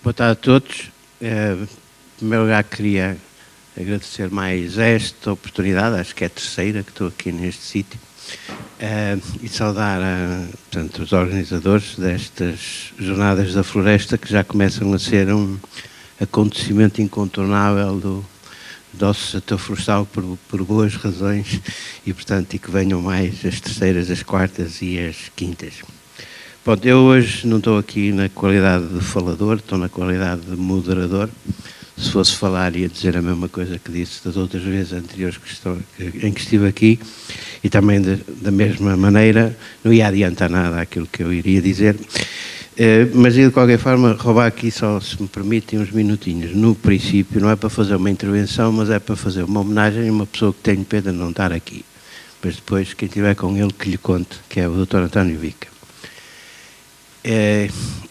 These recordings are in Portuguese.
Boa tarde a todos. Em primeiro lugar, queria agradecer mais esta oportunidade, acho que é a terceira que estou aqui neste sítio, e saudar portanto, os organizadores destas Jornadas da Floresta, que já começam a ser um acontecimento incontornável do nosso setor florestal por boas razões e, portanto, e que venham mais as terceiras, as quartas e as quintas. Pronto, eu hoje não estou aqui na qualidade de falador, estou na qualidade de moderador. Se fosse falar, ia dizer a mesma coisa que disse das outras vezes anteriores em que estive aqui, e também da mesma maneira não ia adiantar nada aquilo que eu iria dizer. Mas, de qualquer forma, roubar aqui só, se me permitem, uns minutinhos. No princípio, não é para fazer uma intervenção, mas é para fazer uma homenagem a uma pessoa que tenho pena de não estar aqui. Mas depois, quem estiver com ele, que lhe conte, que é o Dr. António Vica.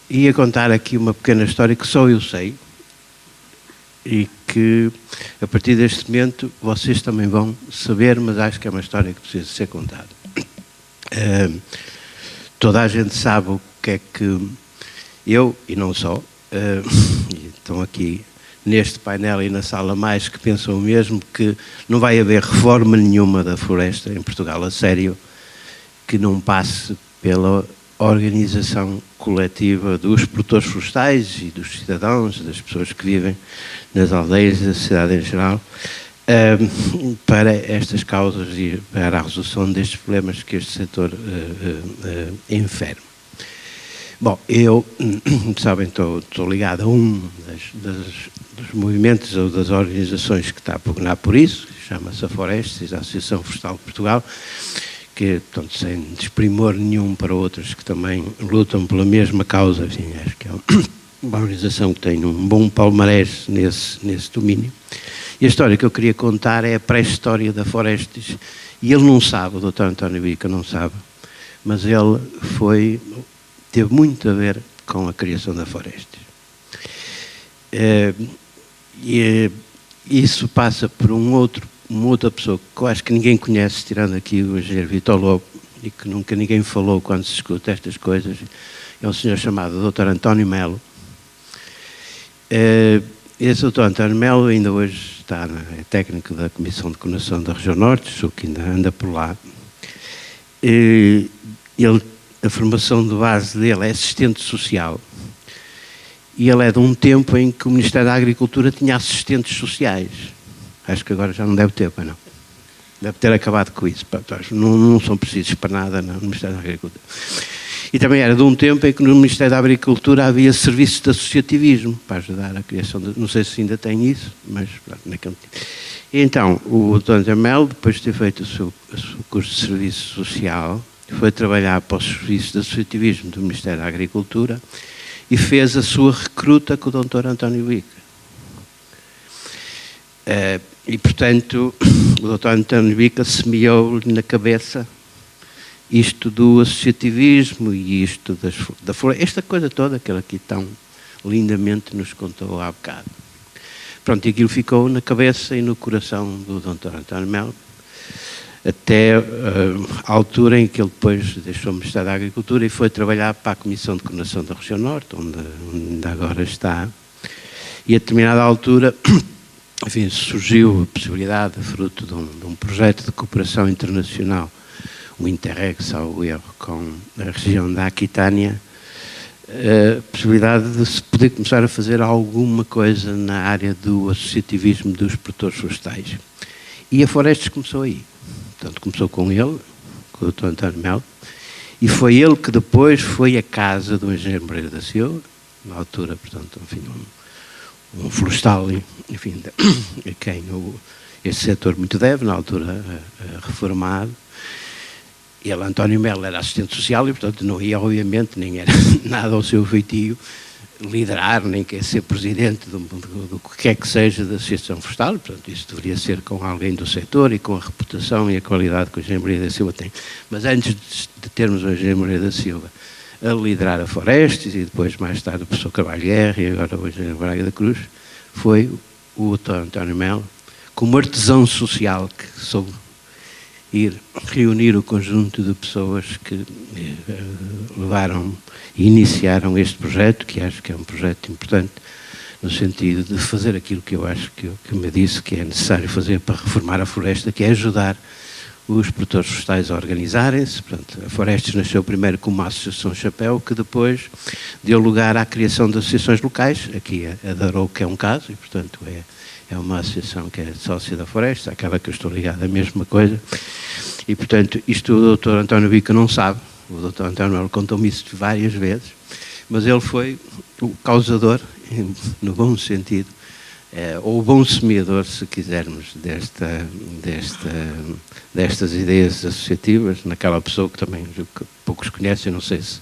Ia contar aqui uma pequena história que só eu sei e que, a partir deste momento, vocês também vão saber, mas acho que é uma história que precisa ser contada. Toda a gente sabe o que é que eu, e não só, estão aqui neste painel e na sala mais que pensam o mesmo, que não vai haver reforma nenhuma da floresta em Portugal, a sério, que não passe pela organização coletiva dos produtores florestais e dos cidadãos, das pessoas que vivem nas aldeias da cidade em geral, para estas causas e para a resolução destes problemas que este setor infere. Bom, eu, sabem, estou ligado a um dos movimentos ou das organizações que está a pugnar por isso, chama-se a Florestes, a Associação Florestal de Portugal, que, portanto, sem desprimor nenhum para outros que também lutam pela mesma causa, enfim, acho que é uma organização que tem um bom palmarés nesse domínio. E a história que eu queria contar é a pré-história da Florestes, e ele não sabe, o Dr. António Vica não sabe, mas ele teve muito a ver com a criação da Florestes. E isso passa por uma outra pessoa que eu acho que ninguém conhece, tirando aqui o engenheiro Vitor Lobo, e que nunca ninguém falou quando se escuta estas coisas, é um senhor chamado Dr. António Melo. Esse Dr. António Melo ainda hoje é técnico da Comissão de Coordenação da Região Norte, sou que ainda anda por lá. A formação de base dele é assistente social, e ele é de um tempo em que o Ministério da Agricultura tinha assistentes sociais. Acho que agora já não deve ter, mas não. Deve ter acabado com isso. Não são precisos para nada no Ministério da Agricultura. E também era de um tempo em que no Ministério da Agricultura havia serviços de associativismo para ajudar a criação de... Não sei se ainda tem isso, mas naquele tempo. E então, o Dr. Jamel, depois de ter feito o seu curso de Serviço Social, foi trabalhar para os serviços de associativismo do Ministério da Agricultura e fez a sua recruta com o Dr. António Vica. E, portanto, o Dr. António Vica semeou-lhe na cabeça isto do associativismo e isto da floresta, esta coisa toda que ele aqui tão lindamente nos contou há bocado. Pronto, e aquilo ficou na cabeça e no coração do Dr. António Melo, até a altura em que ele depois deixou o Ministério da Agricultura e foi trabalhar para a Comissão de Coordenação da Região Norte, onde ainda agora está, e a determinada altura... Enfim, surgiu a possibilidade, fruto de um projeto de cooperação internacional, o Interreg, salvo erro, com a região da Aquitânia, a possibilidade de se poder começar a fazer alguma coisa na área do associativismo dos produtores florestais. E a Florestes começou aí. Portanto, começou com ele, com o Dr. António Melo, e foi ele que depois foi à casa do engenheiro Moreira da Silva, na altura, portanto, enfim, um florestal, enfim, a quem este setor muito deve, na altura reformado. Ele, António Melo, era assistente social e, portanto, não ia, obviamente, nem era nada ao seu feitio liderar, nem quer ser presidente do que quer que seja da Associação Florestal. Portanto, isso deveria ser com alguém do setor e com a reputação e a qualidade que o engenheiro Moreira da Silva tem. Mas antes de termos o engenheiro Moreira da Silva a liderar a Florestes e depois, mais tarde, o professor Carvalho Guerra e agora o engenheiro Braga da Cruz, foi o Dr. António Melo, como artesão social que soube ir reunir o conjunto de pessoas que levaram e iniciaram este projeto, que acho que é um projeto importante, no sentido de fazer aquilo que eu acho que me disse que é necessário fazer para reformar a floresta, que é ajudar os produtores florestais a organizarem-se. Portanto, a Florestas nasceu primeiro como uma associação chapéu, que depois deu lugar à criação de associações locais, aqui a da Arouca é um caso, e portanto é uma associação que é sócia da Floresta, aquela que eu estou ligado, a mesma coisa, e portanto isto o Dr. António Bica não sabe, o Dr. António contou-me isso várias vezes, mas ele foi o causador, no bom sentido, ou o bom semeador, se quisermos, destas ideias associativas, naquela pessoa que também poucos conhecem, não sei se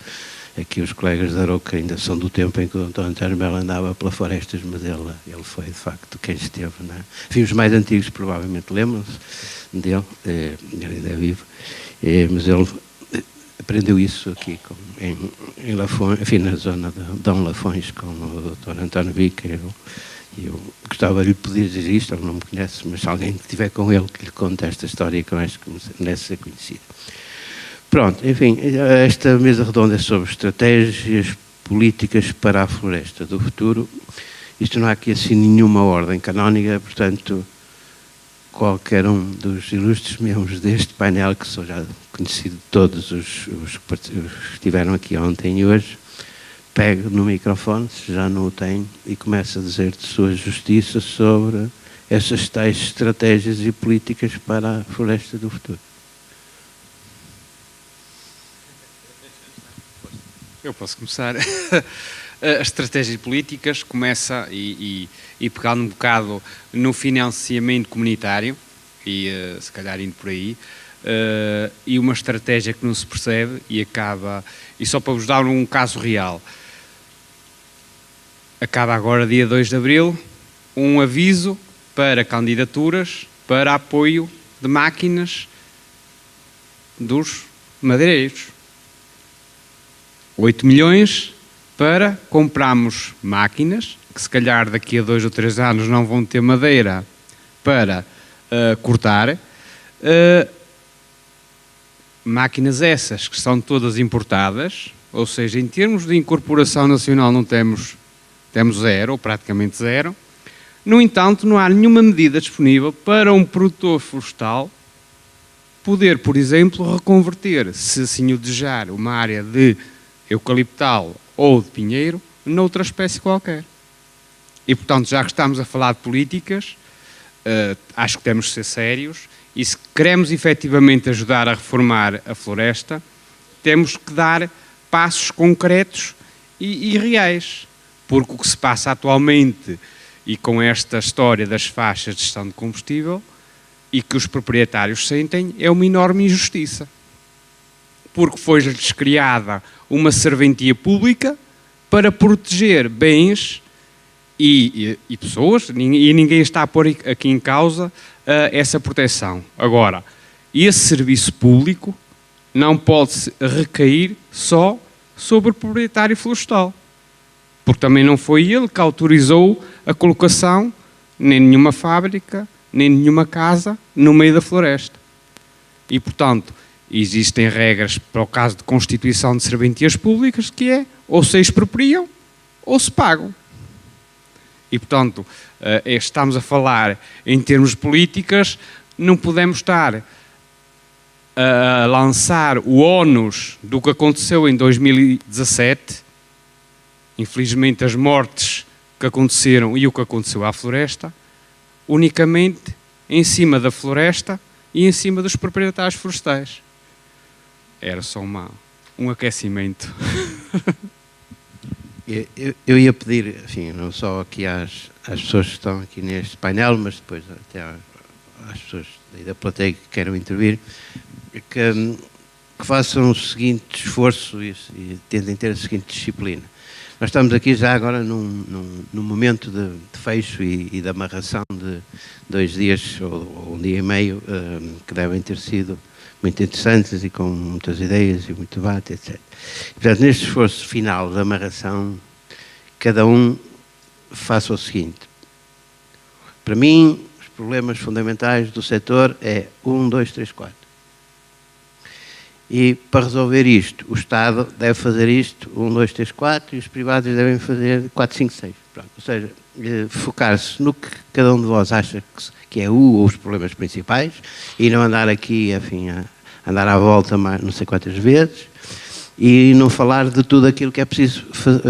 aqui os colegas da Arouca ainda são do tempo em que o Dr. António Melo andava pela Florestas, mas ele foi, de facto, quem esteve. Não é? Enfim, os mais antigos provavelmente lembram-se dele, ele ainda é vivo, mas ele aprendeu isso aqui em Lafões, enfim, na zona de Dom Lafões, com o Dr. António Bica. Eu gostava de lhe poder dizer isto, ele não me conhece, mas alguém que estiver com ele que lhe conte esta história, que eu acho que merece ser conhecida. Pronto, enfim, esta mesa redonda é sobre estratégias políticas para a floresta do futuro. Isto não há aqui assim nenhuma ordem canónica, portanto, qualquer um dos ilustres membros deste painel, que sou já conhecido de todos os que estiveram aqui ontem e hoje, pegue no microfone, se já não o tem, e começa a dizer de sua justiça sobre essas tais estratégias e políticas para a floresta do futuro. Eu posso começar. As estratégias políticas começa e pegando um bocado no financiamento comunitário, e se calhar indo por aí, e uma estratégia que não se percebe e acaba, e só para vos dar um caso real, acaba agora, dia 2 de Abril, um aviso para candidaturas para apoio de máquinas dos madeireiros. 8 milhões para comprarmos máquinas, que se calhar daqui a 2 ou 3 anos não vão ter madeira para cortar. Máquinas essas que são todas importadas, ou seja, em termos de incorporação nacional não temos zero, ou praticamente zero. No entanto, não há nenhuma medida disponível para um produtor florestal poder, por exemplo, reconverter, se assim o desejar, uma área de eucaliptal ou de pinheiro, noutra espécie qualquer. E, portanto, já que estamos a falar de políticas, acho que temos de ser sérios, e se queremos efetivamente ajudar a reformar a floresta, temos que dar passos concretos e reais. Porque o que se passa atualmente, e com esta história das faixas de gestão de combustível, e que os proprietários sentem, é uma enorme injustiça. Porque foi-lhes criada uma serventia pública para proteger bens e pessoas, e ninguém está a pôr aqui em causa essa proteção. Agora, esse serviço público não pode recair só sobre o proprietário florestal. Porque também não foi ele que autorizou a colocação nem nenhuma fábrica, nem nenhuma casa no meio da floresta. E, portanto, existem regras para o caso de constituição de serventias públicas, que é ou se expropriam ou se pagam. E, portanto, estamos a falar em termos de políticas, não podemos estar a lançar o ónus do que aconteceu em 2017, infelizmente as mortes que aconteceram e o que aconteceu à floresta, unicamente em cima da floresta e em cima dos proprietários florestais. Era só um aquecimento. Eu ia pedir, enfim, não só aqui às pessoas que estão aqui neste painel, mas depois até às pessoas da plateia que queiram intervir, que façam o seguinte esforço e tentem ter a seguinte disciplina. Nós estamos aqui já agora num momento de fecho e de amarração de 2 dias ou 1 dia e meio, que devem ter sido muito interessantes e com muitas ideias e muito debate, etc. E, portanto, neste esforço final de amarração, cada um faça o seguinte. Para mim, os problemas fundamentais do setor é 1, 2, 3, 4. E para resolver isto, o Estado deve fazer isto, 1, 2, 3, 4, e os privados devem fazer 4, 5, 6. Pronto. Ou seja, focar-se no que cada um de vós acha que é ou os problemas principais, e não andar aqui, enfim, a andar à volta mais, não sei quantas vezes, e não falar de tudo aquilo que é preciso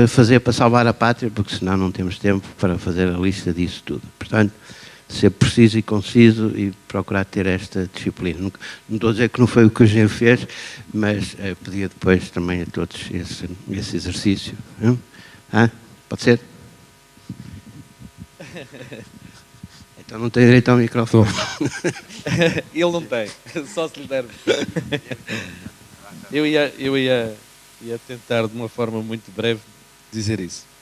fazer para salvar a pátria, porque senão não temos tempo para fazer a lista disso tudo. Portanto, ser preciso e conciso e procurar ter esta disciplina. Não estou a dizer que não foi o que o engenheiro fez, mas pedia depois também a todos esse exercício. Pode ser? Então não tem direito ao microfone. Ele não tem, só se lhe der. Eu ia tentar, de uma forma muito breve, dizer isso.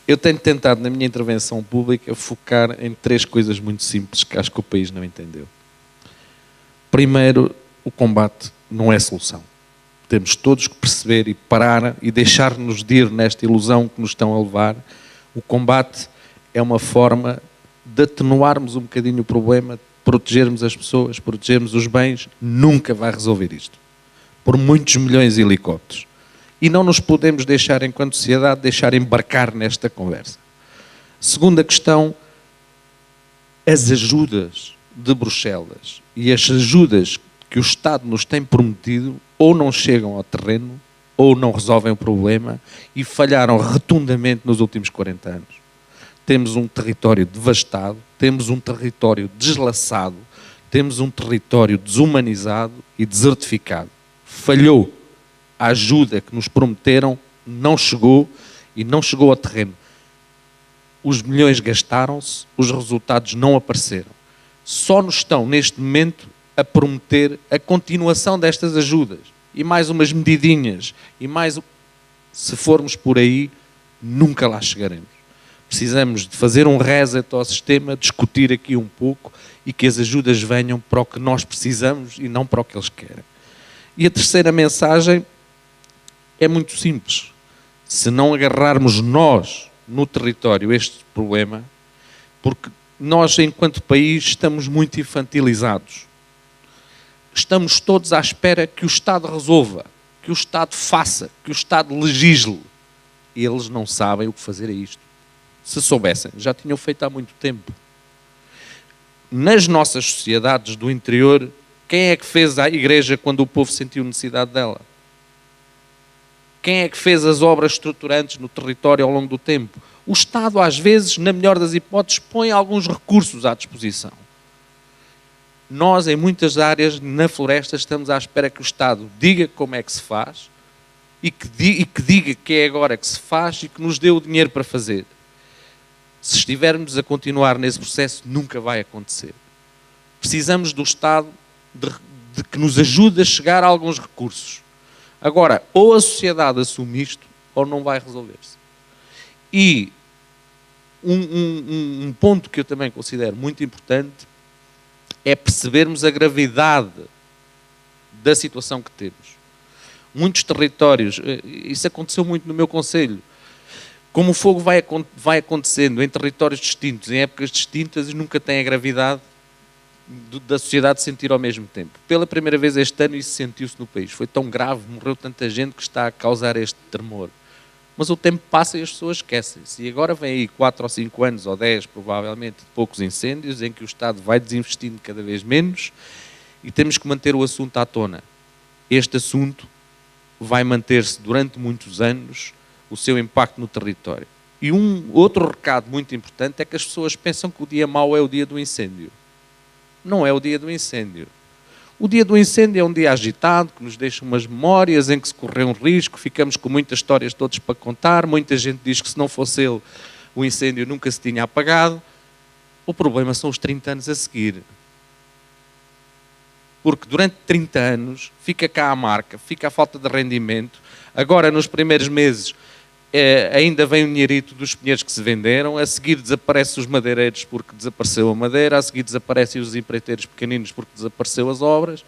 Eu tenho tentado, na minha intervenção pública, focar em 3 coisas muito simples que acho que o país não entendeu. Primeiro, o combate não é solução. Temos todos que perceber e parar e deixar-nos de ir nesta ilusão que nos estão a levar. O combate é uma forma de atenuarmos um bocadinho o problema, de protegermos as pessoas, protegermos os bens. Nunca vai resolver isto. Por muitos milhões de helicópteros. E não nos podemos deixar, enquanto sociedade, deixar embarcar nesta conversa. Segunda questão, as ajudas de Bruxelas e as ajudas que o Estado nos tem prometido ou não chegam ao terreno ou não resolvem o problema e falharam rotundamente nos últimos 40 anos. Temos um território devastado, temos um território deslaçado, temos um território desumanizado e desertificado. Falhou. A ajuda que nos prometeram não chegou e não chegou ao terreno. Os milhões gastaram-se, os resultados não apareceram. Só nos estão, neste momento, a prometer a continuação destas ajudas. E mais umas medidinhas. E mais... Se formos por aí, nunca lá chegaremos. Precisamos de fazer um reset ao sistema, discutir aqui um pouco e que as ajudas venham para o que nós precisamos e não para o que eles querem. E a terceira mensagem é muito simples. Se não agarrarmos nós, no território, este problema, porque nós, enquanto país, estamos muito infantilizados. Estamos todos à espera que o Estado resolva, que o Estado faça, que o Estado legisle. E eles não sabem o que fazer a isto. Se soubessem, já tinham feito há muito tempo. Nas nossas sociedades do interior, quem é que fez a igreja quando o povo sentiu necessidade dela? Quem é que fez as obras estruturantes no território ao longo do tempo? O Estado, às vezes, na melhor das hipóteses, põe alguns recursos à disposição. Nós, em muitas áreas, na floresta, estamos à espera que o Estado diga como é que se faz e que diga que é agora que se faz e que nos dê o dinheiro para fazer. Se estivermos a continuar nesse processo, nunca vai acontecer. Precisamos do Estado de que nos ajude a chegar a alguns recursos. Agora, ou a sociedade assume isto, ou não vai resolver-se. E um ponto que eu também considero muito importante é percebermos a gravidade da situação que temos. Muitos territórios, isso aconteceu muito no meu concelho, como o fogo vai acontecendo em territórios distintos, em épocas distintas, e nunca tem a gravidade da sociedade sentir ao mesmo tempo. Pela primeira vez este ano isso sentiu-se no país. Foi tão grave, morreu tanta gente que está a causar este tremor. Mas o tempo passa e as pessoas esquecem-se. E agora vem aí 4 ou 5 anos, ou 10 provavelmente, de poucos incêndios, em que o Estado vai desinvestindo cada vez menos e temos que manter o assunto à tona. Este assunto vai manter-se durante muitos anos, o seu impacto no território. E um outro recado muito importante é que as pessoas pensam que o dia mau é o dia do incêndio. Não é o dia do incêndio. O dia do incêndio é um dia agitado, que nos deixa umas memórias em que se correu um risco, ficamos com muitas histórias todos para contar, muita gente diz que se não fosse ele, o incêndio nunca se tinha apagado. O problema são os 30 anos a seguir. Porque durante 30 anos fica cá a marca, fica a falta de rendimento. Agora, nos primeiros meses, ainda vem o dinheirito dos pinheiros que se venderam, a seguir desaparecem os madeireiros porque desapareceu a madeira, a seguir desaparecem os empreiteiros pequeninos porque desapareceu as obras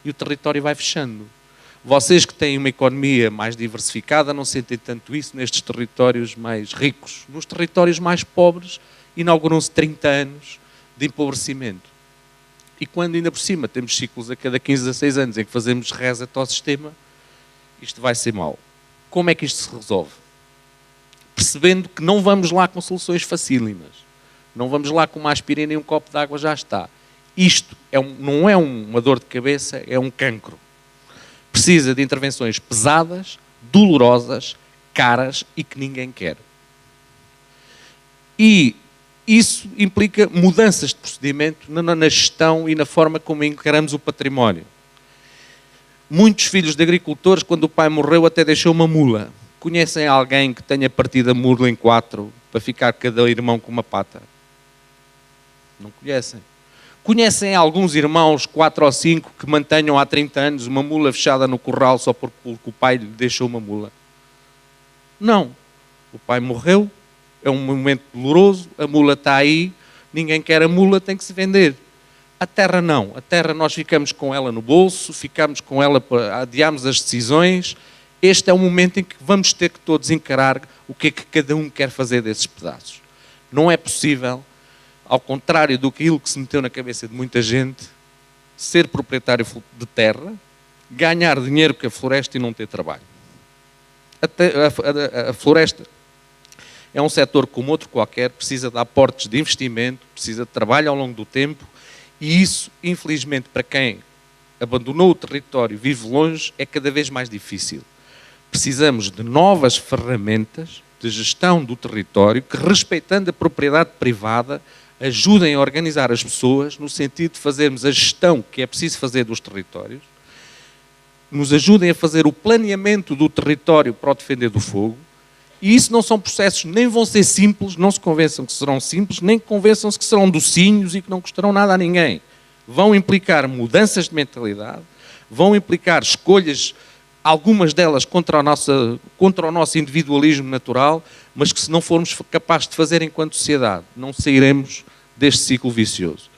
e o território vai fechando. Vocês que têm uma economia mais diversificada não sentem tanto isso nestes territórios mais ricos. Nos territórios mais pobres inauguram-se 30 anos de empobrecimento. E quando ainda por cima temos ciclos a cada 15 a 16 anos em que fazemos reset ao sistema, isto vai ser mau. Como é que isto se resolve? Percebendo que não vamos lá com soluções facílimas. Não vamos lá com uma aspirina e um copo de água já está. Isto não é uma dor de cabeça, é um cancro. Precisa de intervenções pesadas, dolorosas, caras e que ninguém quer. E isso implica mudanças de procedimento na gestão e na forma como encaramos o património. Muitos filhos de agricultores, quando o pai morreu, até deixou uma mula. Conhecem alguém que tenha partido a mula em 4 para ficar cada irmão com uma pata? Não conhecem. Conhecem alguns irmãos, 4 ou 5, que mantenham há 30 anos uma mula fechada no curral só porque o pai lhe deixou uma mula? Não. O pai morreu, é um momento doloroso, a mula está aí, ninguém quer a mula, tem que se vender. A terra não. A terra nós ficamos com ela no bolso, ficamos com ela, adiamos as decisões. Este é o momento em que vamos ter que todos encarar o que é que cada um quer fazer desses pedaços. Não é possível, ao contrário do que se meteu na cabeça de muita gente, ser proprietário de terra, ganhar dinheiro com a floresta e não ter trabalho. A floresta é um setor como outro qualquer, precisa de aportes de investimento, precisa de trabalho ao longo do tempo, e isso, infelizmente, para quem abandonou o território e vive longe, é cada vez mais difícil. Precisamos de novas ferramentas de gestão do território que, respeitando a propriedade privada, ajudem a organizar as pessoas no sentido de fazermos a gestão que é preciso fazer dos territórios, nos ajudem a fazer o planeamento do território para o defender do fogo. E isso não são processos, nem vão ser simples, não se convençam que serão simples, nem convençam-se que serão docinhos e que não custarão nada a ninguém. Vão implicar mudanças de mentalidade, vão implicar escolhas, algumas delas contra o nosso individualismo natural, mas que se não formos capazes de fazer enquanto sociedade, não sairemos deste ciclo vicioso.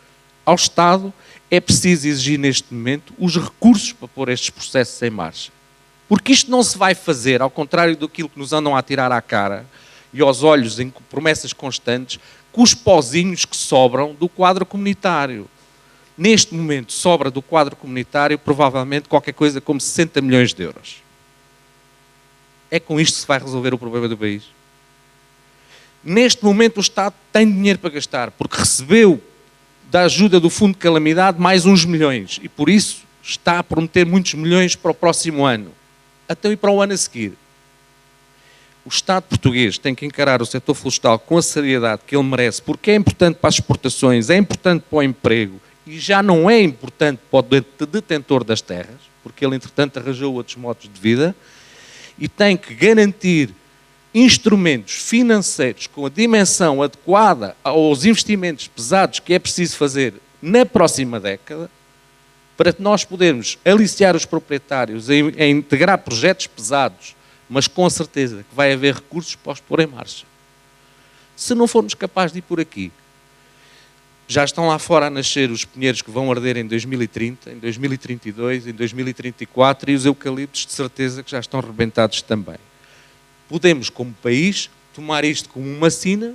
Ao Estado é preciso exigir neste momento os recursos para pôr estes processos em marcha. Porque isto não se vai fazer, ao contrário daquilo que nos andam a tirar à cara e aos olhos em promessas constantes, com os pozinhos que sobram do quadro comunitário. Neste momento sobra do quadro comunitário provavelmente qualquer coisa como 60 milhões de euros. É com isto que se vai resolver o problema do país. Neste momento o Estado tem dinheiro para gastar, porque recebeu da ajuda do Fundo de Calamidade mais uns milhões e por isso está a prometer muitos milhões para o próximo ano. Até e para o ano a seguir. O Estado português tem que encarar o setor florestal com a seriedade que ele merece, porque é importante para as exportações, é importante para o emprego e já não é importante para o detentor das terras, porque ele, entretanto, arranjou outros modos de vida, e tem que garantir instrumentos financeiros com a dimensão adequada aos investimentos pesados que é preciso fazer na próxima década, para que nós podermos aliciar os proprietários a integrar projetos pesados, mas com a certeza que vai haver recursos para os pôr em marcha. Se não formos capazes de ir por aqui, já estão lá fora a nascer os pinheiros que vão arder em 2030, em 2032, em 2034 e os eucaliptos de certeza que já estão rebentados também. Podemos, como país, tomar isto como uma sina,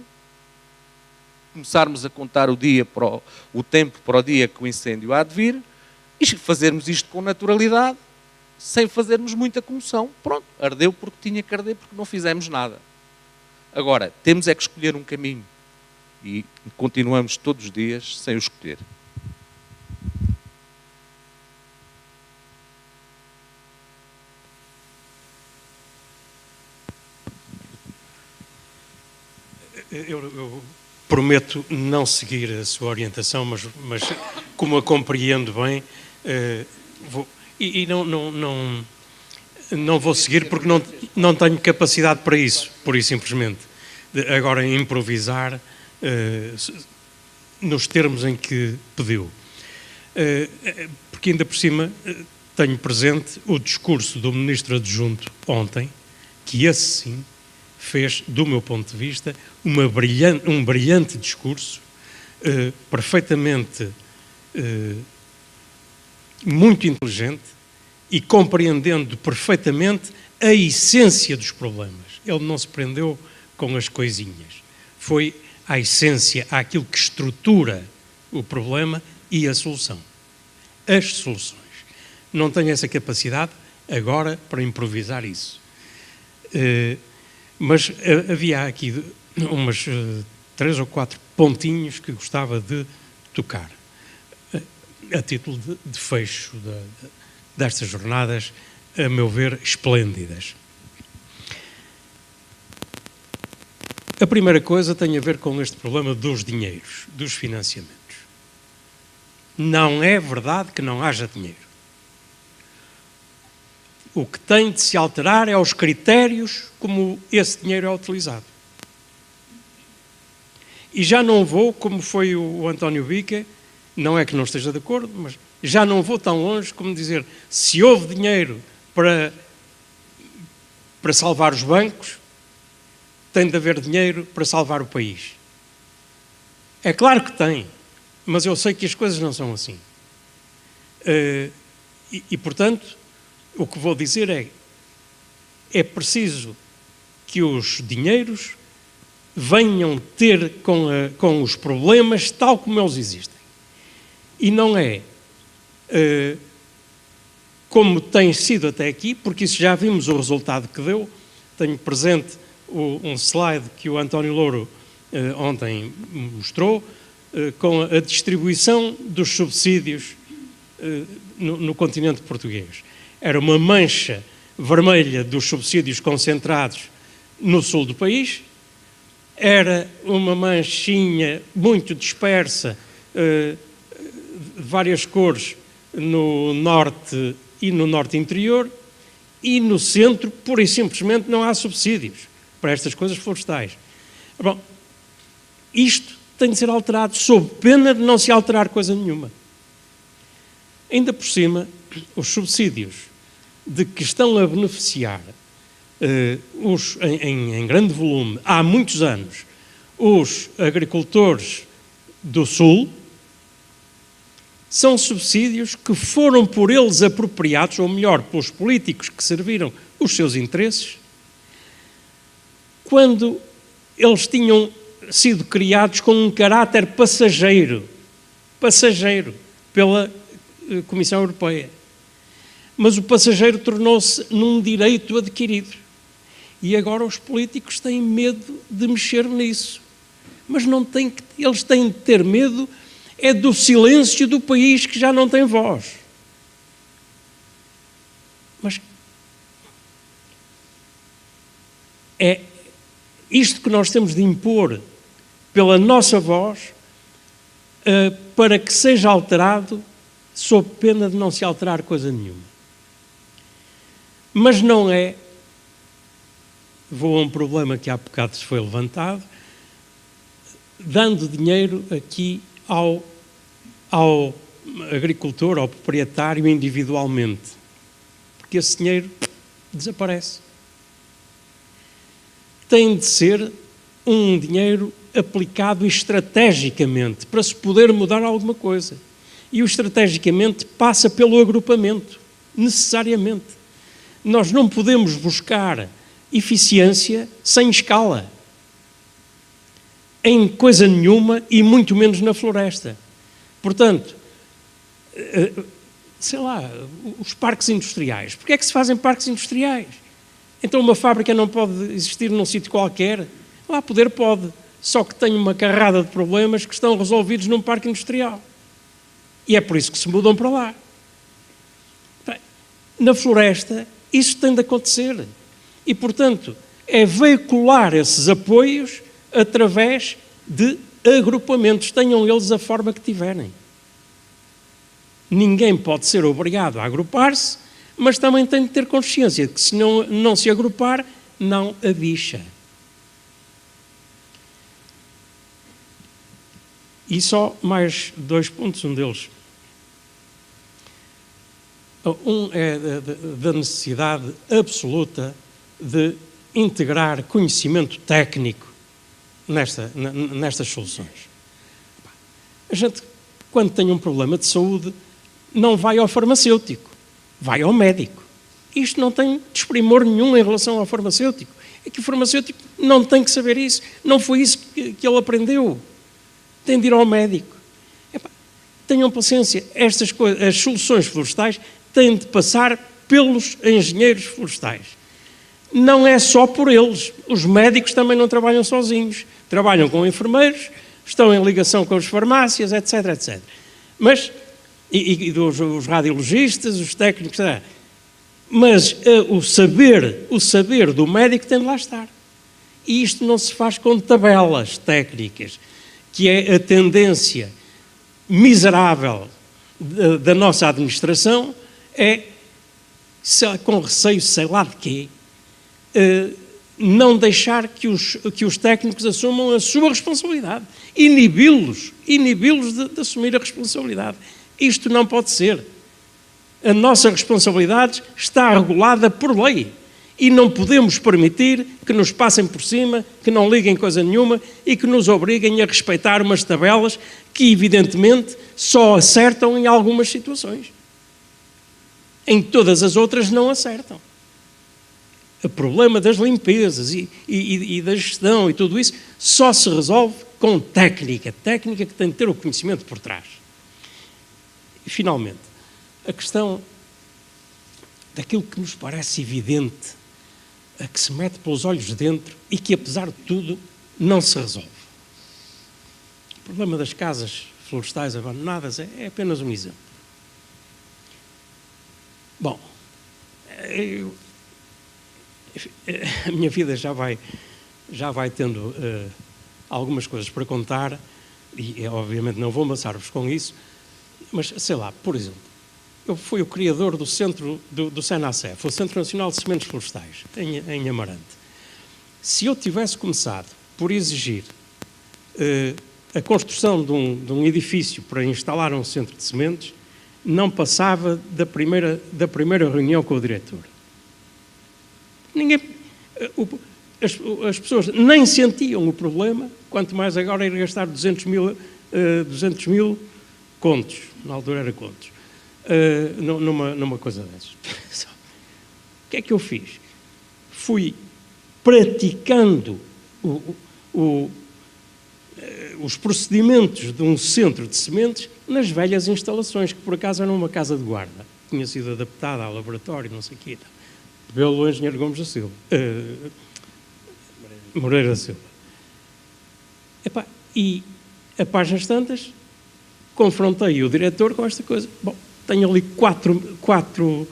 começarmos a contar o tempo para o dia que o incêndio há de vir, e fazermos isto com naturalidade, sem fazermos muita comoção. Pronto, ardeu porque tinha que arder, porque não fizemos nada. Agora, temos é que escolher um caminho. E continuamos todos os dias sem o escolher. Eu prometo não seguir a sua orientação, mas como a compreendo bem, vou, e não vou seguir porque não tenho capacidade para isso, pura e simplesmente. Agora, improvisar nos termos em que pediu. Porque ainda por cima tenho presente o discurso do Ministro Adjunto ontem, que esse sim fez, do meu ponto de vista, um brilhante discurso, perfeitamente muito inteligente e compreendendo perfeitamente a essência dos problemas. Ele não se prendeu com as coisinhas. Foi à essência, àquilo que estrutura o problema e a solução. As soluções. Não tenho essa capacidade agora para improvisar isso. Mas havia aqui umas 3 ou 4 pontinhos que gostava de tocar, a título de fecho destas jornadas, a meu ver, esplêndidas. A primeira coisa tem a ver com este problema dos dinheiros, dos financiamentos. Não é verdade que não haja dinheiro. O que tem de se alterar é os critérios como esse dinheiro é utilizado. E já não vou, como foi o António Bica, não é que não esteja de acordo, mas já não vou tão longe como dizer, se houve dinheiro para salvar os bancos, tem de haver dinheiro para salvar o país. É claro que tem, mas eu sei que as coisas não são assim. Portanto, o que vou dizer é preciso que os dinheiros venham ter com os problemas tal como eles existem. E não é como tem sido até aqui, porque isso já vimos o resultado que deu. Tenho presente um slide que o António Louro ontem mostrou, com a distribuição dos subsídios no continente português. Era uma mancha vermelha dos subsídios concentrados no sul do país, era uma manchinha muito dispersa, de várias cores, no norte e no norte interior, e no centro, pura e simplesmente, não há subsídios para estas coisas florestais. Bom, isto tem de ser alterado sob pena de não se alterar coisa nenhuma. Ainda por cima, os subsídios de que estão a beneficiar em grande volume, há muitos anos, os agricultores do Sul, são subsídios que foram por eles apropriados, ou melhor, pelos políticos que serviram os seus interesses, quando eles tinham sido criados com um caráter passageiro pela Comissão Europeia. Mas o passageiro tornou-se num direito adquirido. E agora os políticos têm medo de mexer nisso. Mas eles têm de ter medo é do silêncio do país que já não tem voz. Mas é isto que nós temos de impor pela nossa voz para que seja alterado sob pena de não se alterar coisa nenhuma. Mas não é, vou a um problema que há bocado se foi levantado, dando dinheiro aqui ao agricultor, ao proprietário individualmente, porque esse dinheiro desaparece. Tem de ser um dinheiro aplicado estrategicamente, para se poder mudar alguma coisa. E o estrategicamente passa pelo agrupamento, necessariamente. Nós não podemos buscar eficiência sem escala, em coisa nenhuma e muito menos na floresta. Portanto, sei lá, os parques industriais. Porquê é que se fazem parques industriais? Então uma fábrica não pode existir num sítio qualquer? Lá poder pode, só que tem uma carrada de problemas que estão resolvidos num parque industrial. E é por isso que se mudam para lá. Na floresta, isso tem de acontecer. E, portanto, é veicular esses apoios através de agrupamentos, tenham eles a forma que tiverem. Ninguém pode ser obrigado a agrupar-se, mas também tem de ter consciência de que se não se agrupar, não a bicha. E só mais 2 pontos, um deles. Um é da necessidade absoluta de integrar conhecimento técnico nestas soluções. A gente, quando tem um problema de saúde, não vai ao farmacêutico, vai ao médico. Isto não tem desprimor nenhum em relação ao farmacêutico. É que o farmacêutico não tem que saber isso. Não foi isso que ele aprendeu. Tem de ir ao médico. tenham paciência. Estas coisas, as soluções florestais têm de passar pelos engenheiros florestais. Não é só por eles. Os médicos também não trabalham sozinhos. Trabalham com enfermeiros, estão em ligação com as farmácias, etc, etc. Mas, e os radiologistas, os técnicos, etc. Mas o saber do médico tem de lá estar. E isto não se faz com tabelas técnicas, que é a tendência miserável da nossa administração, com receio, sei lá de quê, não deixar que os técnicos assumam a sua responsabilidade, inibi-los de assumir a responsabilidade. Isto não pode ser. A nossa responsabilidade está regulada por lei e não podemos permitir que nos passem por cima, que não liguem coisa nenhuma e que nos obriguem a respeitar umas tabelas que, evidentemente, só acertam em algumas situações. Em todas as outras não acertam. O problema das limpezas e da gestão e tudo isso só se resolve com técnica que tem de ter o conhecimento por trás. E, finalmente, a questão daquilo que nos parece evidente, a que se mete pelos olhos dentro e que, apesar de tudo, não se resolve. O problema das casas florestais abandonadas é apenas um exemplo. Bom, a minha vida já vai tendo algumas coisas para contar e, obviamente, não vou amassar-vos com isso, mas, sei lá, por exemplo, eu fui o criador do centro do Senacef, o Centro Nacional de Sementes Florestais, em Amarante. Se eu tivesse começado por exigir a construção de um edifício para instalar um centro de sementes, não passava da primeira reunião com o diretor. As pessoas nem sentiam o problema, quanto mais agora ir gastar 200 mil contos, na altura era contos, numa coisa dessas. O que é que eu fiz? Fui praticando os procedimentos de um centro de sementes nas velhas instalações, que por acaso eram uma casa de guarda. Tinha sido adaptada a laboratório, não sei o quê. Pelo engenheiro Gomes da Silva. Moreira da Silva. E, a páginas tantas, confrontei o diretor com esta coisa. Bom, tenho ali quatro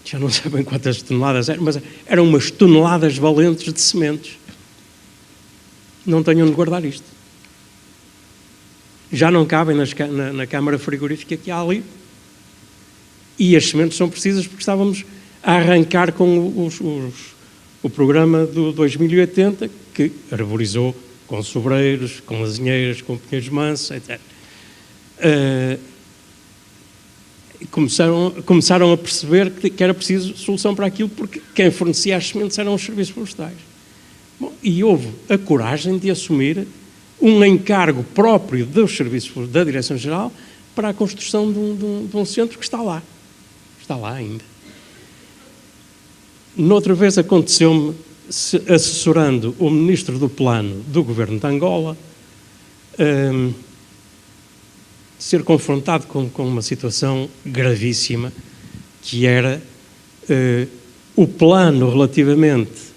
já não sei bem quantas toneladas eram, mas eram umas toneladas valentes de sementes. Não tenho onde guardar isto. Já não cabem na câmara frigorífica que há ali. E as sementes são precisas porque estávamos a arrancar com o programa do 2080, que arborizou com sobreiros, com azinheiras, com pinheiros mansos, etc. Começaram a perceber que era preciso solução para aquilo, porque quem fornecia as sementes eram os serviços florestais. Bom, e houve a coragem de assumir um encargo próprio dos serviços da Direção-Geral para a construção de um centro que está lá. Está lá ainda. Noutra vez aconteceu-me, assessorando o Ministro do Plano do Governo de Angola, ser confrontado com uma situação gravíssima, que era o plano relativamente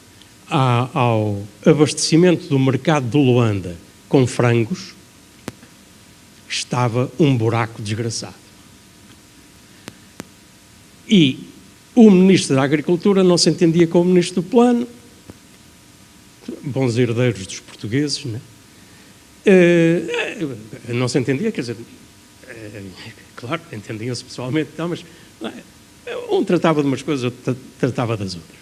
ao abastecimento do mercado de Luanda com frangos, estava um buraco desgraçado. E o Ministro da Agricultura não se entendia com o Ministro do Plano, bons herdeiros dos portugueses, não é? Não se entendia, quer dizer, claro, entendiam-se pessoalmente, não, mas um tratava de umas coisas, outro tratava das outras.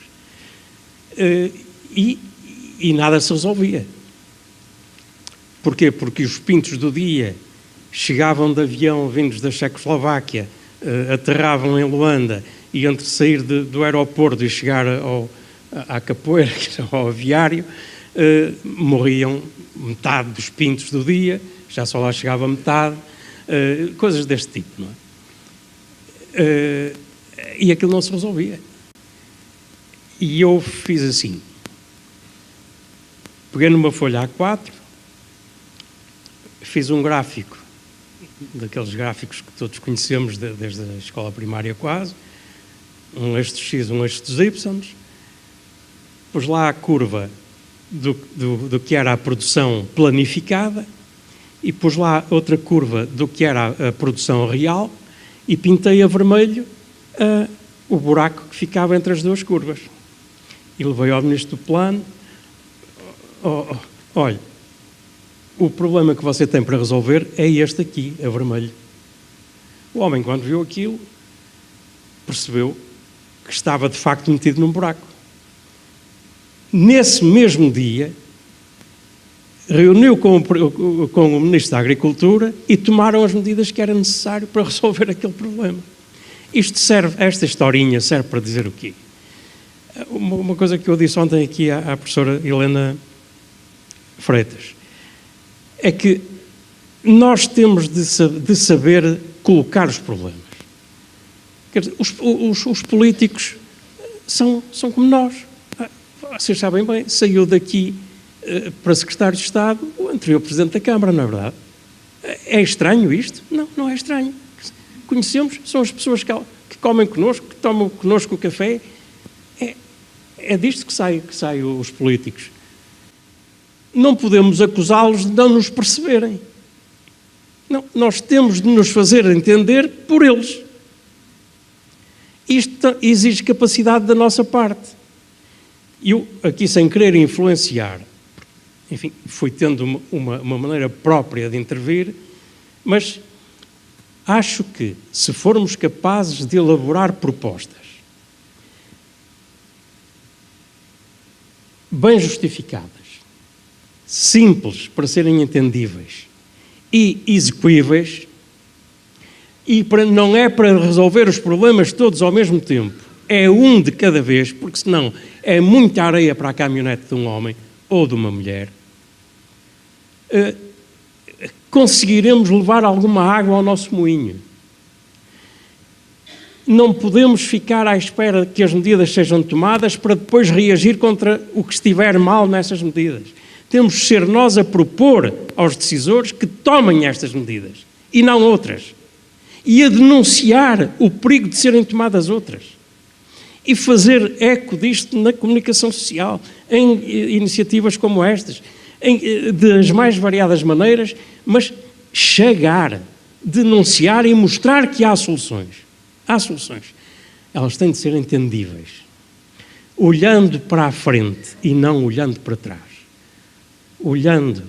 E nada se resolvia. Porquê? Porque os pintos do dia chegavam de avião vindos da Checoslováquia, aterravam em Luanda, e entre sair do aeroporto e chegar à capoeira, ao aviário, morriam metade dos pintos do dia, já só lá chegava metade, coisas deste tipo, não é? E aquilo não se resolvia. E eu fiz assim, peguei numa folha A4, fiz um gráfico, daqueles gráficos que todos conhecemos desde a escola primária quase, um eixo de X, um eixo dos Y, pus lá a curva do que era a produção planificada e pus lá outra curva do que era a produção real e pintei a vermelho o buraco que ficava entre as duas curvas. E levei ao Ministro do Plano, olha, o problema que você tem para resolver é este aqui, a vermelho. O homem, quando viu aquilo, percebeu que estava de facto metido num buraco. Nesse mesmo dia, reuniu com o Ministro da Agricultura e tomaram as medidas que era necessário para resolver aquele problema. Esta historinha serve para dizer o quê? Uma coisa que eu disse ontem aqui à professora Helena Freitas, é que nós temos de saber colocar os problemas. Quer dizer, os políticos são como nós. Vocês sabem bem, saiu daqui para secretário de Estado o anterior Presidente da Câmara, não é verdade? É estranho isto? Não, não é estranho. Conhecemos, são as pessoas que comem connosco, que tomam connosco o café. É disto que saem os políticos. Não podemos acusá-los de não nos perceberem. Não, nós temos de nos fazer entender por eles. Isto exige capacidade da nossa parte. Eu, aqui sem querer influenciar, enfim, fui tendo uma maneira própria de intervir, mas acho que se formos capazes de elaborar propostas bem justificadas, simples para serem entendíveis e execuíveis, e não é para resolver os problemas todos ao mesmo tempo, é um de cada vez, porque senão é muita areia para a caminhonete de um homem ou de uma mulher, conseguiremos levar alguma água ao nosso moinho. Não podemos ficar à espera que as medidas sejam tomadas para depois reagir contra o que estiver mal nessas medidas. Temos de ser nós a propor aos decisores que tomem estas medidas e não outras. E a denunciar o perigo de serem tomadas outras. E fazer eco disto na comunicação social, em iniciativas como estas, das mais variadas maneiras, mas chegar, denunciar e mostrar que há soluções. Há soluções. Elas têm de ser entendíveis. Olhando para a frente e não olhando para trás. Olhando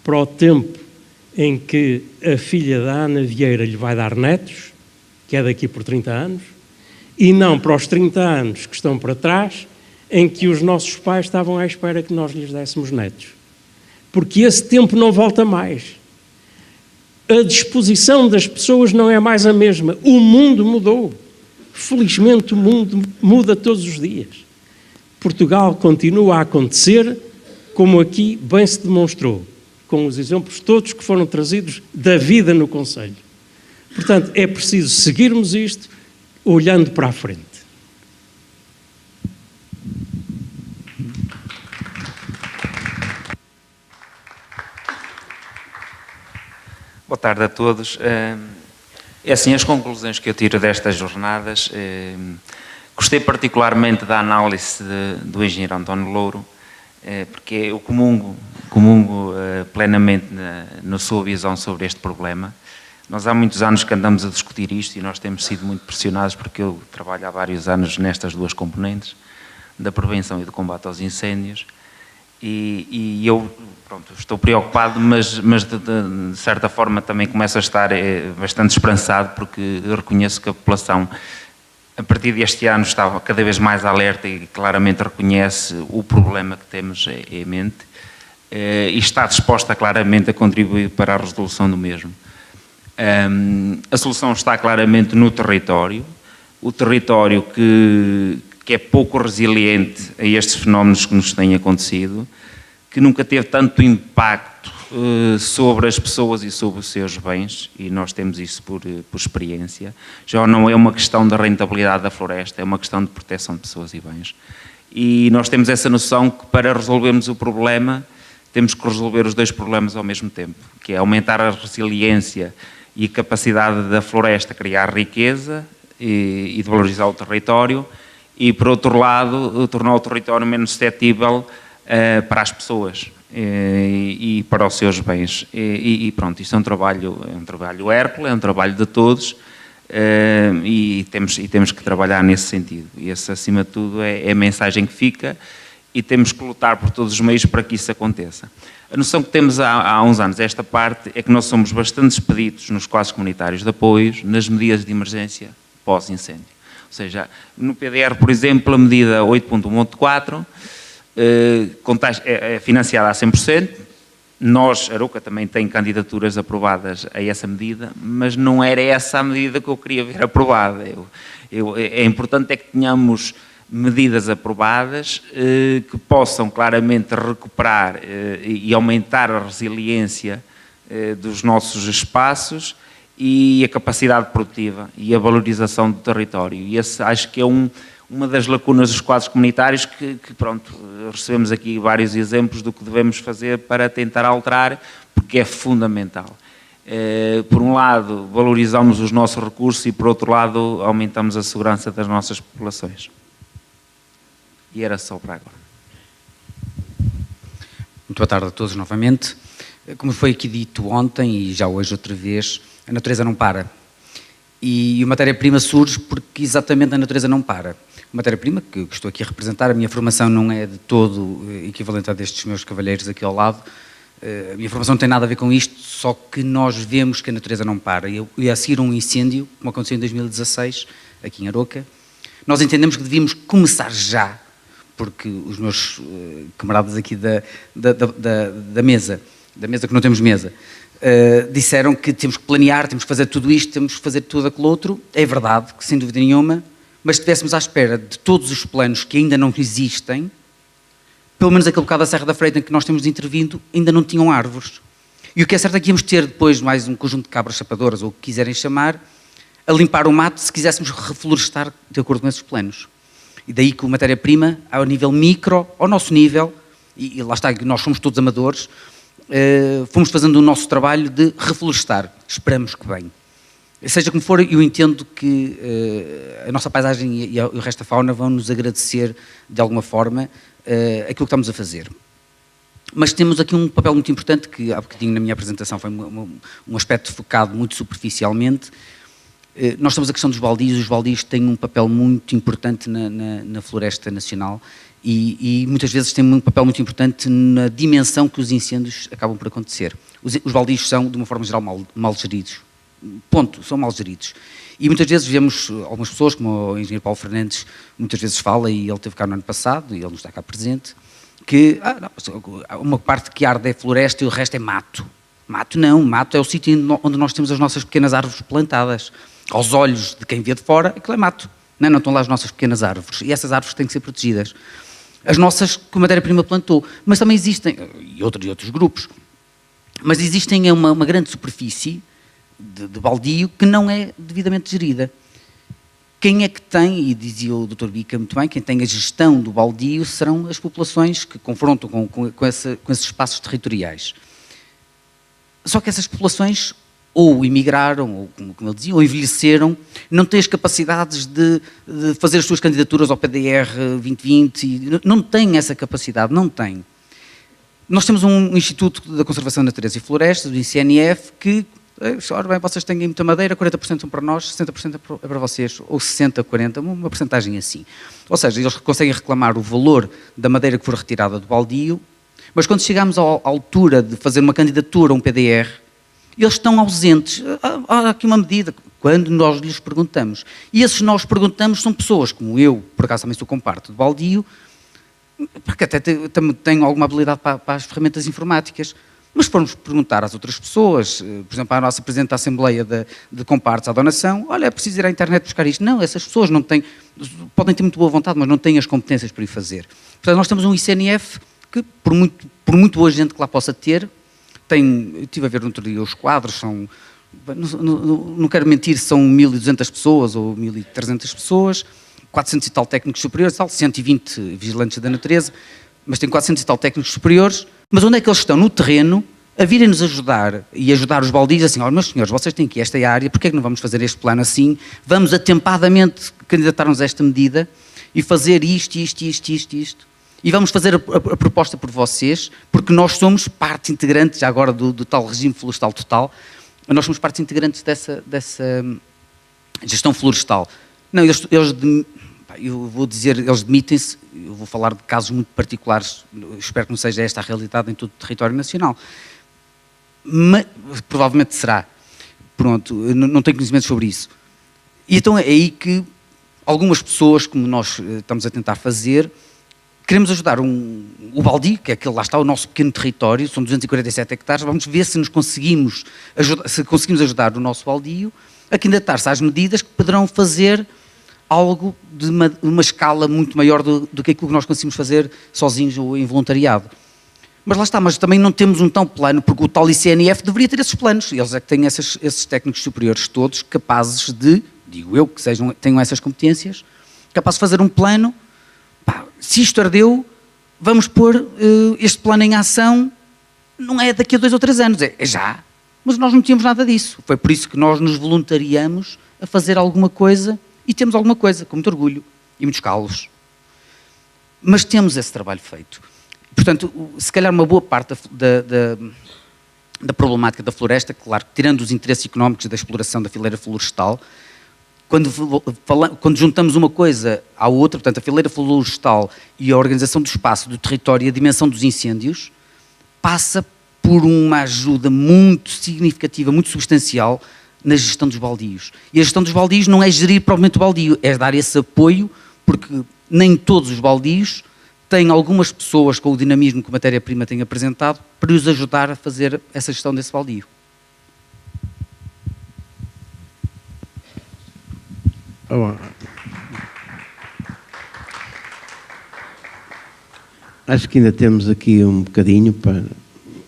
para o tempo em que a filha da Ana Vieira lhe vai dar netos, que é daqui por 30 anos, e não para os 30 anos que estão para trás, em que os nossos pais estavam à espera que nós lhes dessemos netos. Porque esse tempo não volta mais. A disposição das pessoas não é mais a mesma. O mundo mudou. Felizmente o mundo muda todos os dias. Portugal continua a acontecer como aqui bem se demonstrou, com os exemplos todos que foram trazidos da vida no Conselho. Portanto, é preciso seguirmos isto olhando para a frente. Boa tarde a todos. É assim, as conclusões que eu tiro destas jornadas, gostei particularmente da análise do engenheiro António Louro, porque eu comungo plenamente na sua visão sobre este problema. Nós há muitos anos que andamos a discutir isto e nós temos sido muito pressionados, porque eu trabalho há vários anos nestas duas componentes, da prevenção e do combate aos incêndios, e eu estou preocupado, mas de certa forma também começo a estar bastante esperançado, porque eu reconheço que a população, a partir deste ano, está cada vez mais alerta e claramente reconhece o problema que temos em mente e está disposta claramente a contribuir para a resolução do mesmo. A solução está claramente no território, o território que é pouco resiliente a estes fenómenos que nos têm acontecido, que nunca teve tanto impacto sobre as pessoas e sobre os seus bens, e nós temos isso por experiência. Já não é uma questão da rentabilidade da floresta, é uma questão de proteção de pessoas e bens. E nós temos essa noção que para resolvermos o problema temos que resolver os dois problemas ao mesmo tempo, que é aumentar a resiliência e a capacidade da floresta criar riqueza e de valorizar o território, e, por outro lado, tornar o território menos suscetível para as pessoas e para os seus bens. E pronto, isto é um trabalho hércules, é um trabalho de todos, e temos que trabalhar nesse sentido. E esse, acima de tudo, é a mensagem que fica, e temos que lutar por todos os meios para que isso aconteça. A noção que temos há uns anos, esta parte, é que nós somos bastante expeditos nos quadros comunitários de apoios, nas medidas de emergência pós-incêndio. Ou seja, no PDR, por exemplo, a medida 8.1.4 é financiada a 100%. Nós, Arouca, também tem candidaturas aprovadas a essa medida, mas não era essa a medida que eu queria ver aprovada. É importante é que tenhamos medidas aprovadas que possam claramente recuperar e aumentar a resiliência dos nossos espaços e a capacidade produtiva e a valorização do território. E esse acho que é uma das lacunas dos quadros comunitários que pronto, recebemos aqui vários exemplos do que devemos fazer para tentar alterar, porque é fundamental. Por um lado, valorizamos os nossos recursos e, por outro lado, aumentamos a segurança das nossas populações. E era só para agora. Muito boa tarde a todos novamente. Como foi aqui dito ontem e já hoje outra vez, a natureza não para. E a matéria-prima surge porque exatamente a natureza não para. A matéria-prima que estou aqui a representar, a minha formação não é de todo equivalente à destes meus cavalheiros aqui ao lado. A minha formação não tem nada a ver com isto, só que nós vemos que a natureza não para. E a seguir um incêndio, como aconteceu em 2016, aqui em Arouca, nós entendemos que devíamos começar já, porque os meus camaradas aqui da mesa que não temos mesa, disseram que temos que planear, temos que fazer tudo isto, temos que fazer tudo aquilo outro. É verdade, que sem dúvida nenhuma, mas se estivéssemos à espera de todos os planos que ainda não existem, pelo menos aquele bocado da Serra da Freita em que nós temos intervindo, ainda não tinham árvores. E o que é certo é que íamos ter depois mais um conjunto de cabras chapadoras, ou o que quiserem chamar, a limpar o mato se quiséssemos reflorestar de acordo com esses planos. E daí que a matéria-prima, ao nível micro, ao nosso nível, e lá está, nós somos todos amadores, fomos fazendo o nosso trabalho de reflorestar. Esperamos que bem. Seja como for, eu entendo que a nossa paisagem e o resto da fauna vão nos agradecer, de alguma forma, aquilo que estamos a fazer. Mas temos aqui um papel muito importante, que há bocadinho na minha apresentação foi um aspecto focado muito superficialmente. Nós temos a questão dos baldios. Os baldios têm um papel muito importante na floresta nacional e muitas vezes têm um papel muito importante na dimensão que os incêndios acabam por acontecer. Os baldios são, de uma forma geral, mal geridos. Ponto, são mal geridos. E muitas vezes vemos algumas pessoas, como o engenheiro Paulo Fernandes muitas vezes fala, e ele esteve cá no ano passado, e ele não está cá presente, que uma parte que arde é floresta e o resto é mato. Mato não, mato é o sítio onde nós temos as nossas pequenas árvores plantadas. Aos olhos de quem vê de fora, aquilo é mato. Não estão lá as nossas pequenas árvores. E essas árvores têm que ser protegidas. As nossas que a matéria-prima plantou. Mas também existem, e outros grupos, mas existem uma grande superfície de baldio que não é devidamente gerida. Quem é que tem, e dizia o Dr. Bica muito bem, quem tem a gestão do baldio serão as populações que confrontam com esses espaços territoriais. Só que essas populações ou emigraram, ou como ele dizia, ou envelheceram, não têm as capacidades de fazer as suas candidaturas ao PDR 2020, não têm essa capacidade, não têm. Nós temos um Instituto da Conservação da Natureza e Florestas, do ICNF, que, ora bem, vocês têm muita madeira, 40% são para nós, 60% é para vocês, ou 60%, 40%, uma porcentagem assim. Ou seja, eles conseguem reclamar o valor da madeira que for retirada do baldio, mas quando chegamos à altura de fazer uma candidatura a um PDR, eles estão ausentes. Há aqui uma medida, quando nós lhes perguntamos. E esses nós perguntamos são pessoas como eu, por acaso também sou comparto do baldio, porque até tenho alguma habilidade para as ferramentas informáticas. Mas se formos perguntar às outras pessoas, por exemplo, à nossa Presidente da Assembleia de Compartes à Donação, olha, é preciso ir à internet buscar isto. Não, essas pessoas não têm, podem ter muito boa vontade, mas não têm as competências para ir fazer. Portanto, nós temos um ICNF que, por muito boa gente que lá possa ter, eu estive a ver no outro dia os quadros, são, não quero mentir, são 1.200 pessoas ou 1.300 pessoas, 400 e tal técnicos superiores, 120 vigilantes da natureza, mas tem 400 e tal técnicos superiores, mas onde é que eles estão? No terreno, a virem-nos ajudar e ajudar os baldios, assim, olha, meus senhores, vocês têm aqui esta área, porquê é que não vamos fazer este plano assim? Vamos atempadamente candidatar-nos a esta medida e fazer isto. E vamos fazer a proposta por vocês, porque nós somos parte integrante, já agora do tal regime florestal total, nós somos partes integrantes dessa gestão florestal. Não, eu vou dizer, eles demitem-se, eu vou falar de casos muito particulares, espero que não seja esta a realidade em todo o território nacional. Mas, provavelmente será. Pronto, não tenho conhecimento sobre isso. E então é aí que algumas pessoas, como nós estamos a tentar fazer, queremos ajudar o baldio, que é aquele, lá está, o nosso pequeno território, são 247 hectares, vamos ver se conseguimos ajudar o nosso baldio a candidatar-se às medidas que poderão fazer algo de uma escala muito maior do que aquilo que nós conseguimos fazer sozinhos ou em voluntariado. Mas lá está, mas também não temos um tão plano, porque o tal ICNF deveria ter esses planos. Eles é que têm esses técnicos superiores todos capazes de, digo eu, que tenham essas competências, capazes de fazer um plano. Pá, se isto ardeu, vamos pôr este plano em ação, não é daqui a 2 ou 3 anos, é já. Mas nós não tínhamos nada disso. Foi por isso que nós nos voluntariamos a fazer alguma coisa, e temos alguma coisa, com muito orgulho e muitos calos. Mas temos esse trabalho feito. Portanto, se calhar uma boa parte da problemática da floresta, claro, tirando os interesses económicos da exploração da fileira florestal, quando juntamos uma coisa à outra, portanto, a fileira florestal e a organização do espaço, do território e a dimensão dos incêndios, passa por uma ajuda muito significativa, muito substancial na gestão dos baldios. E a gestão dos baldios não é gerir propriamente o baldio, é dar esse apoio, porque nem todos os baldios têm algumas pessoas com o dinamismo que a matéria-prima tem apresentado para os ajudar a fazer essa gestão desse baldio. Acho que ainda temos aqui um bocadinho para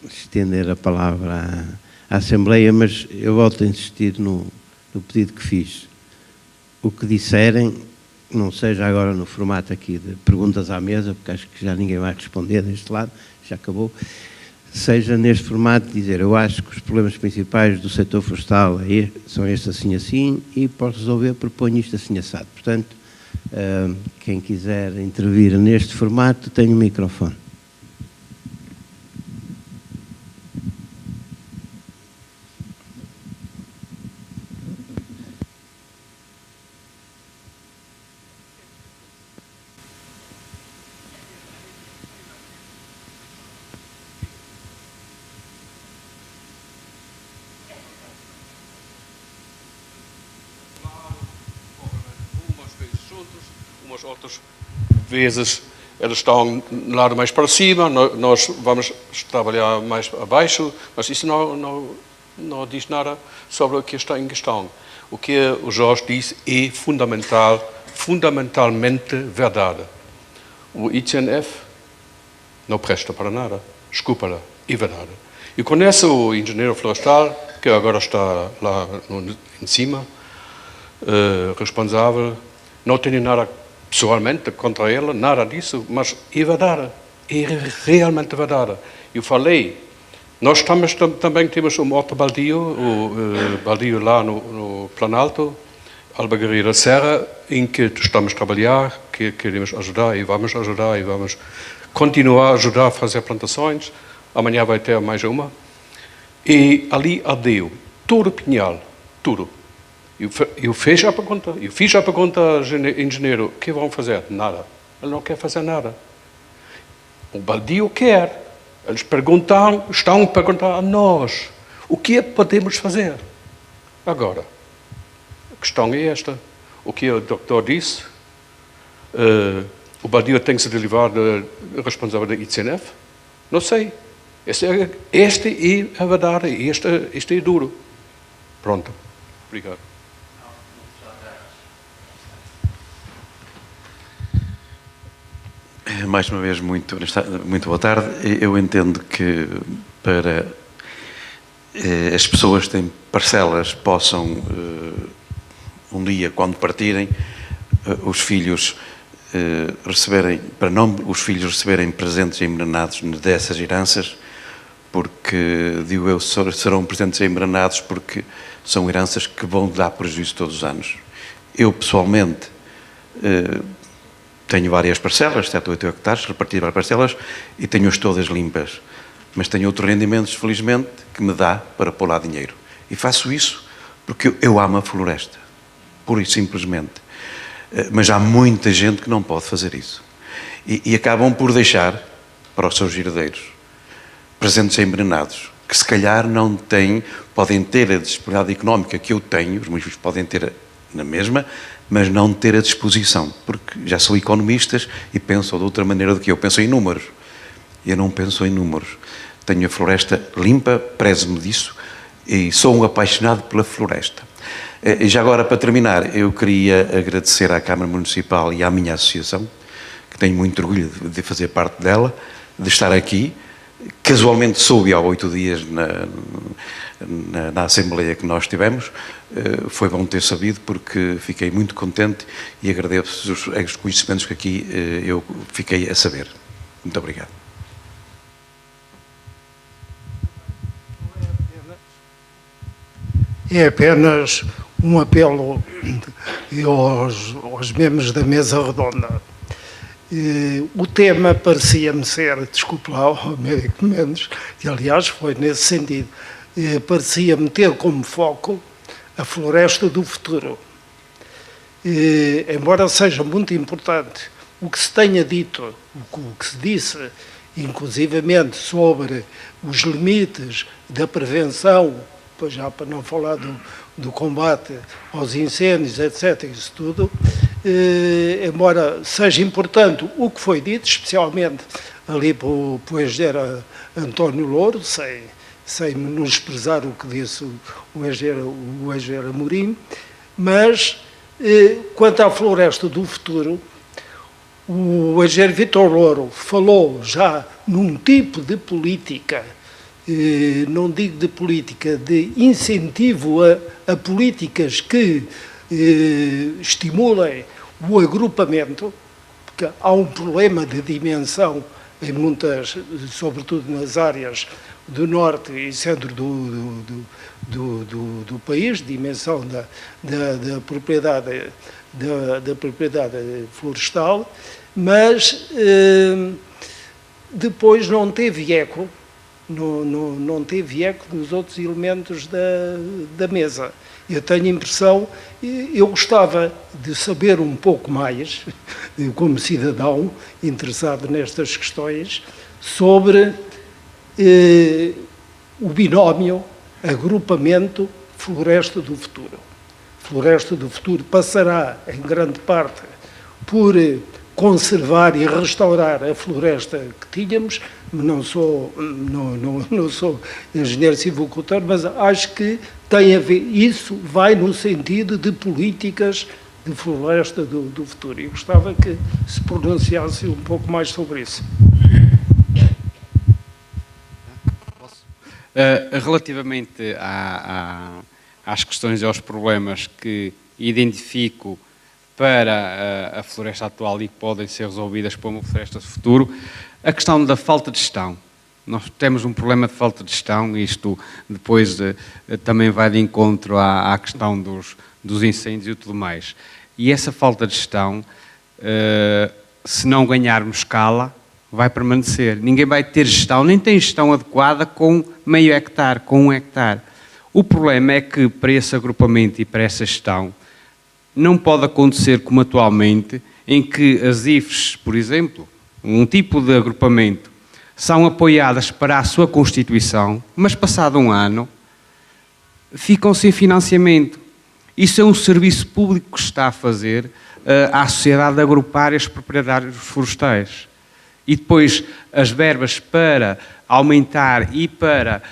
estender a palavra à Assembleia, mas eu volto a insistir no pedido que fiz. O que disserem, não seja agora no formato aqui de perguntas à mesa, porque acho que já ninguém vai responder deste lado, já acabou, seja neste formato de dizer, eu acho que os problemas principais do setor florestal são estes assim, e posso resolver, proponho isto assim assado. Portanto, quem quiser intervir neste formato, tem o microfone. Outras vezes eles estão um lado mais para cima, nós vamos trabalhar mais abaixo, mas isso não diz nada sobre o que está em questão. O que o Jorge diz é fundamentalmente verdade. O ICNF não presta para nada, desculpa-la, é verdade. Eu conheço o engenheiro florestal, que agora está lá em cima, responsável, não tenho nada pessoalmente contra ela, nada disso, mas é verdade, é realmente verdade. Eu falei, nós também temos um outro baldio, o baldio lá no Planalto, Albergaria da Serra, em que estamos a trabalhar, que queremos ajudar e vamos continuar a ajudar a fazer plantações. Amanhã vai ter mais uma. E ali ardeu todo o pinhal, tudo. Eu fiz a pergunta ao engenheiro, o que vão fazer? Nada. Ele não quer fazer nada. O baldio quer. Eles estão a perguntar a nós, o que podemos fazer? Agora, a questão é esta. O que o doutor disse, o baldio tem que se derivar da responsável da ICNF? Não sei. Esta é a verdade, este é duro. Pronto. Obrigado. Mais uma vez, muito boa tarde. Eu entendo que para as pessoas que têm parcelas possam, um dia, quando partirem, os filhos para não os filhos receberem presentes envenenados dessas heranças, porque, digo eu, serão presentes envenenados porque são heranças que vão dar prejuízo todos os anos. Eu, pessoalmente, tenho várias parcelas, 7 ou 8 hectares, repartidas para parcelas, e tenho-as todas limpas. Mas tenho outros rendimentos, felizmente, que me dá para pôr lá dinheiro. E faço isso porque eu amo a floresta, pura e simplesmente. Mas há muita gente que não pode fazer isso. E acabam por deixar para os seus herdeiros presentes envenenados, que se calhar não têm, podem ter a disponibilidade económica que eu tenho, os meus filhos podem ter na mesma, mas não ter a disposição, porque já são economistas e pensam de outra maneira do que eu. Penso em números. Eu não penso em números. Tenho a floresta limpa, prezo-me disso, e sou um apaixonado pela floresta. E já agora, para terminar, eu queria agradecer à Câmara Municipal e à minha associação, que tenho muito orgulho de fazer parte dela, de estar aqui. Casualmente soube há 8 dias na Assembleia que nós tivemos. Foi bom ter sabido, porque fiquei muito contente e agradeço os conhecimentos que aqui eu fiquei a saber. Muito obrigado. É apenas um apelo aos membros da mesa redonda. O tema parecia-me ser, desculpe lá, o médico Mendes, que aliás foi nesse sentido, parecia-me ter como foco a floresta do futuro. Embora seja muito importante o que se tenha dito, o que se disse, inclusivamente sobre os limites da prevenção, pois já para não falar do combate aos incêndios, etc., isso tudo, embora seja importante o que foi dito, especialmente ali pelo engenheiro António Louro, sem menosprezar o que disse o engenheiro Amorim, mas quanto à floresta do futuro, o engenheiro Vítor Louro falou já num tipo de política, não digo de política, de incentivo a políticas que estimulem o agrupamento, porque há um problema de dimensão em muitas, sobretudo nas áreas do norte e centro do país, dimensão da propriedade florestal, mas depois não teve eco. Não teve eco nos outros elementos da mesa. Eu tenho a impressão, eu gostava de saber um pouco mais, como cidadão interessado nestas questões, sobre o binómio agrupamento floresta do futuro. Floresta do futuro passará, em grande parte, por conservar e restaurar a floresta que tínhamos. Não sou engenheiro silvicultor, mas acho que tem a ver, isso vai no sentido de políticas de floresta do futuro. E gostava que se pronunciasse um pouco mais sobre isso. Relativamente às questões e aos problemas que identifico para a floresta atual e que podem ser resolvidas para uma floresta de futuro, a questão da falta de gestão. Nós temos um problema de falta de gestão, e isto depois também vai de encontro à questão dos incêndios e tudo mais. E essa falta de gestão, se não ganharmos escala, vai permanecer. Ninguém vai ter gestão, nem tem gestão adequada com meio hectare, com 1 hectare. O problema é que para esse agrupamento e para essa gestão, não pode acontecer como atualmente, em que as IFES, por exemplo, um tipo de agrupamento, são apoiadas para a sua constituição, mas passado um ano, ficam sem financiamento. Isso é um serviço público que se está a fazer à sociedade de agrupar estes proprietários florestais. E depois as verbas para aumentar e para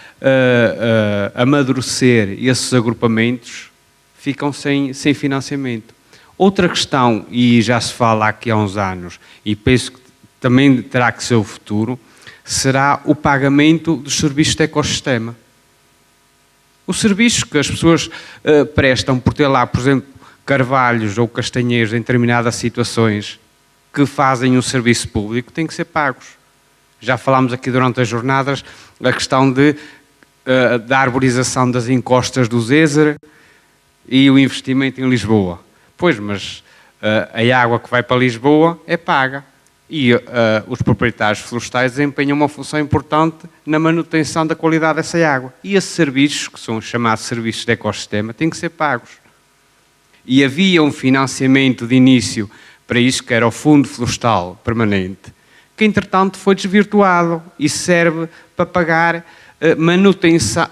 amadurecer esses agrupamentos ficam sem financiamento. Outra questão, e já se fala aqui há uns anos, e penso que também terá que ser o futuro, será o pagamento dos serviços de ecossistema. Os serviços que as pessoas prestam por ter lá, por exemplo, carvalhos ou castanheiros em determinadas situações, que fazem um serviço público têm que ser pagos. Já falámos aqui durante as jornadas a questão da arborização das encostas do Zézer e o investimento em Lisboa. Pois, mas a água que vai para Lisboa é paga. E os proprietários florestais desempenham uma função importante na manutenção da qualidade dessa água. E esses serviços, que são chamados serviços de ecossistema, têm que ser pagos. E havia um financiamento de início para isso, que era o Fundo Florestal Permanente, que entretanto foi desvirtuado e serve para pagar manutenção,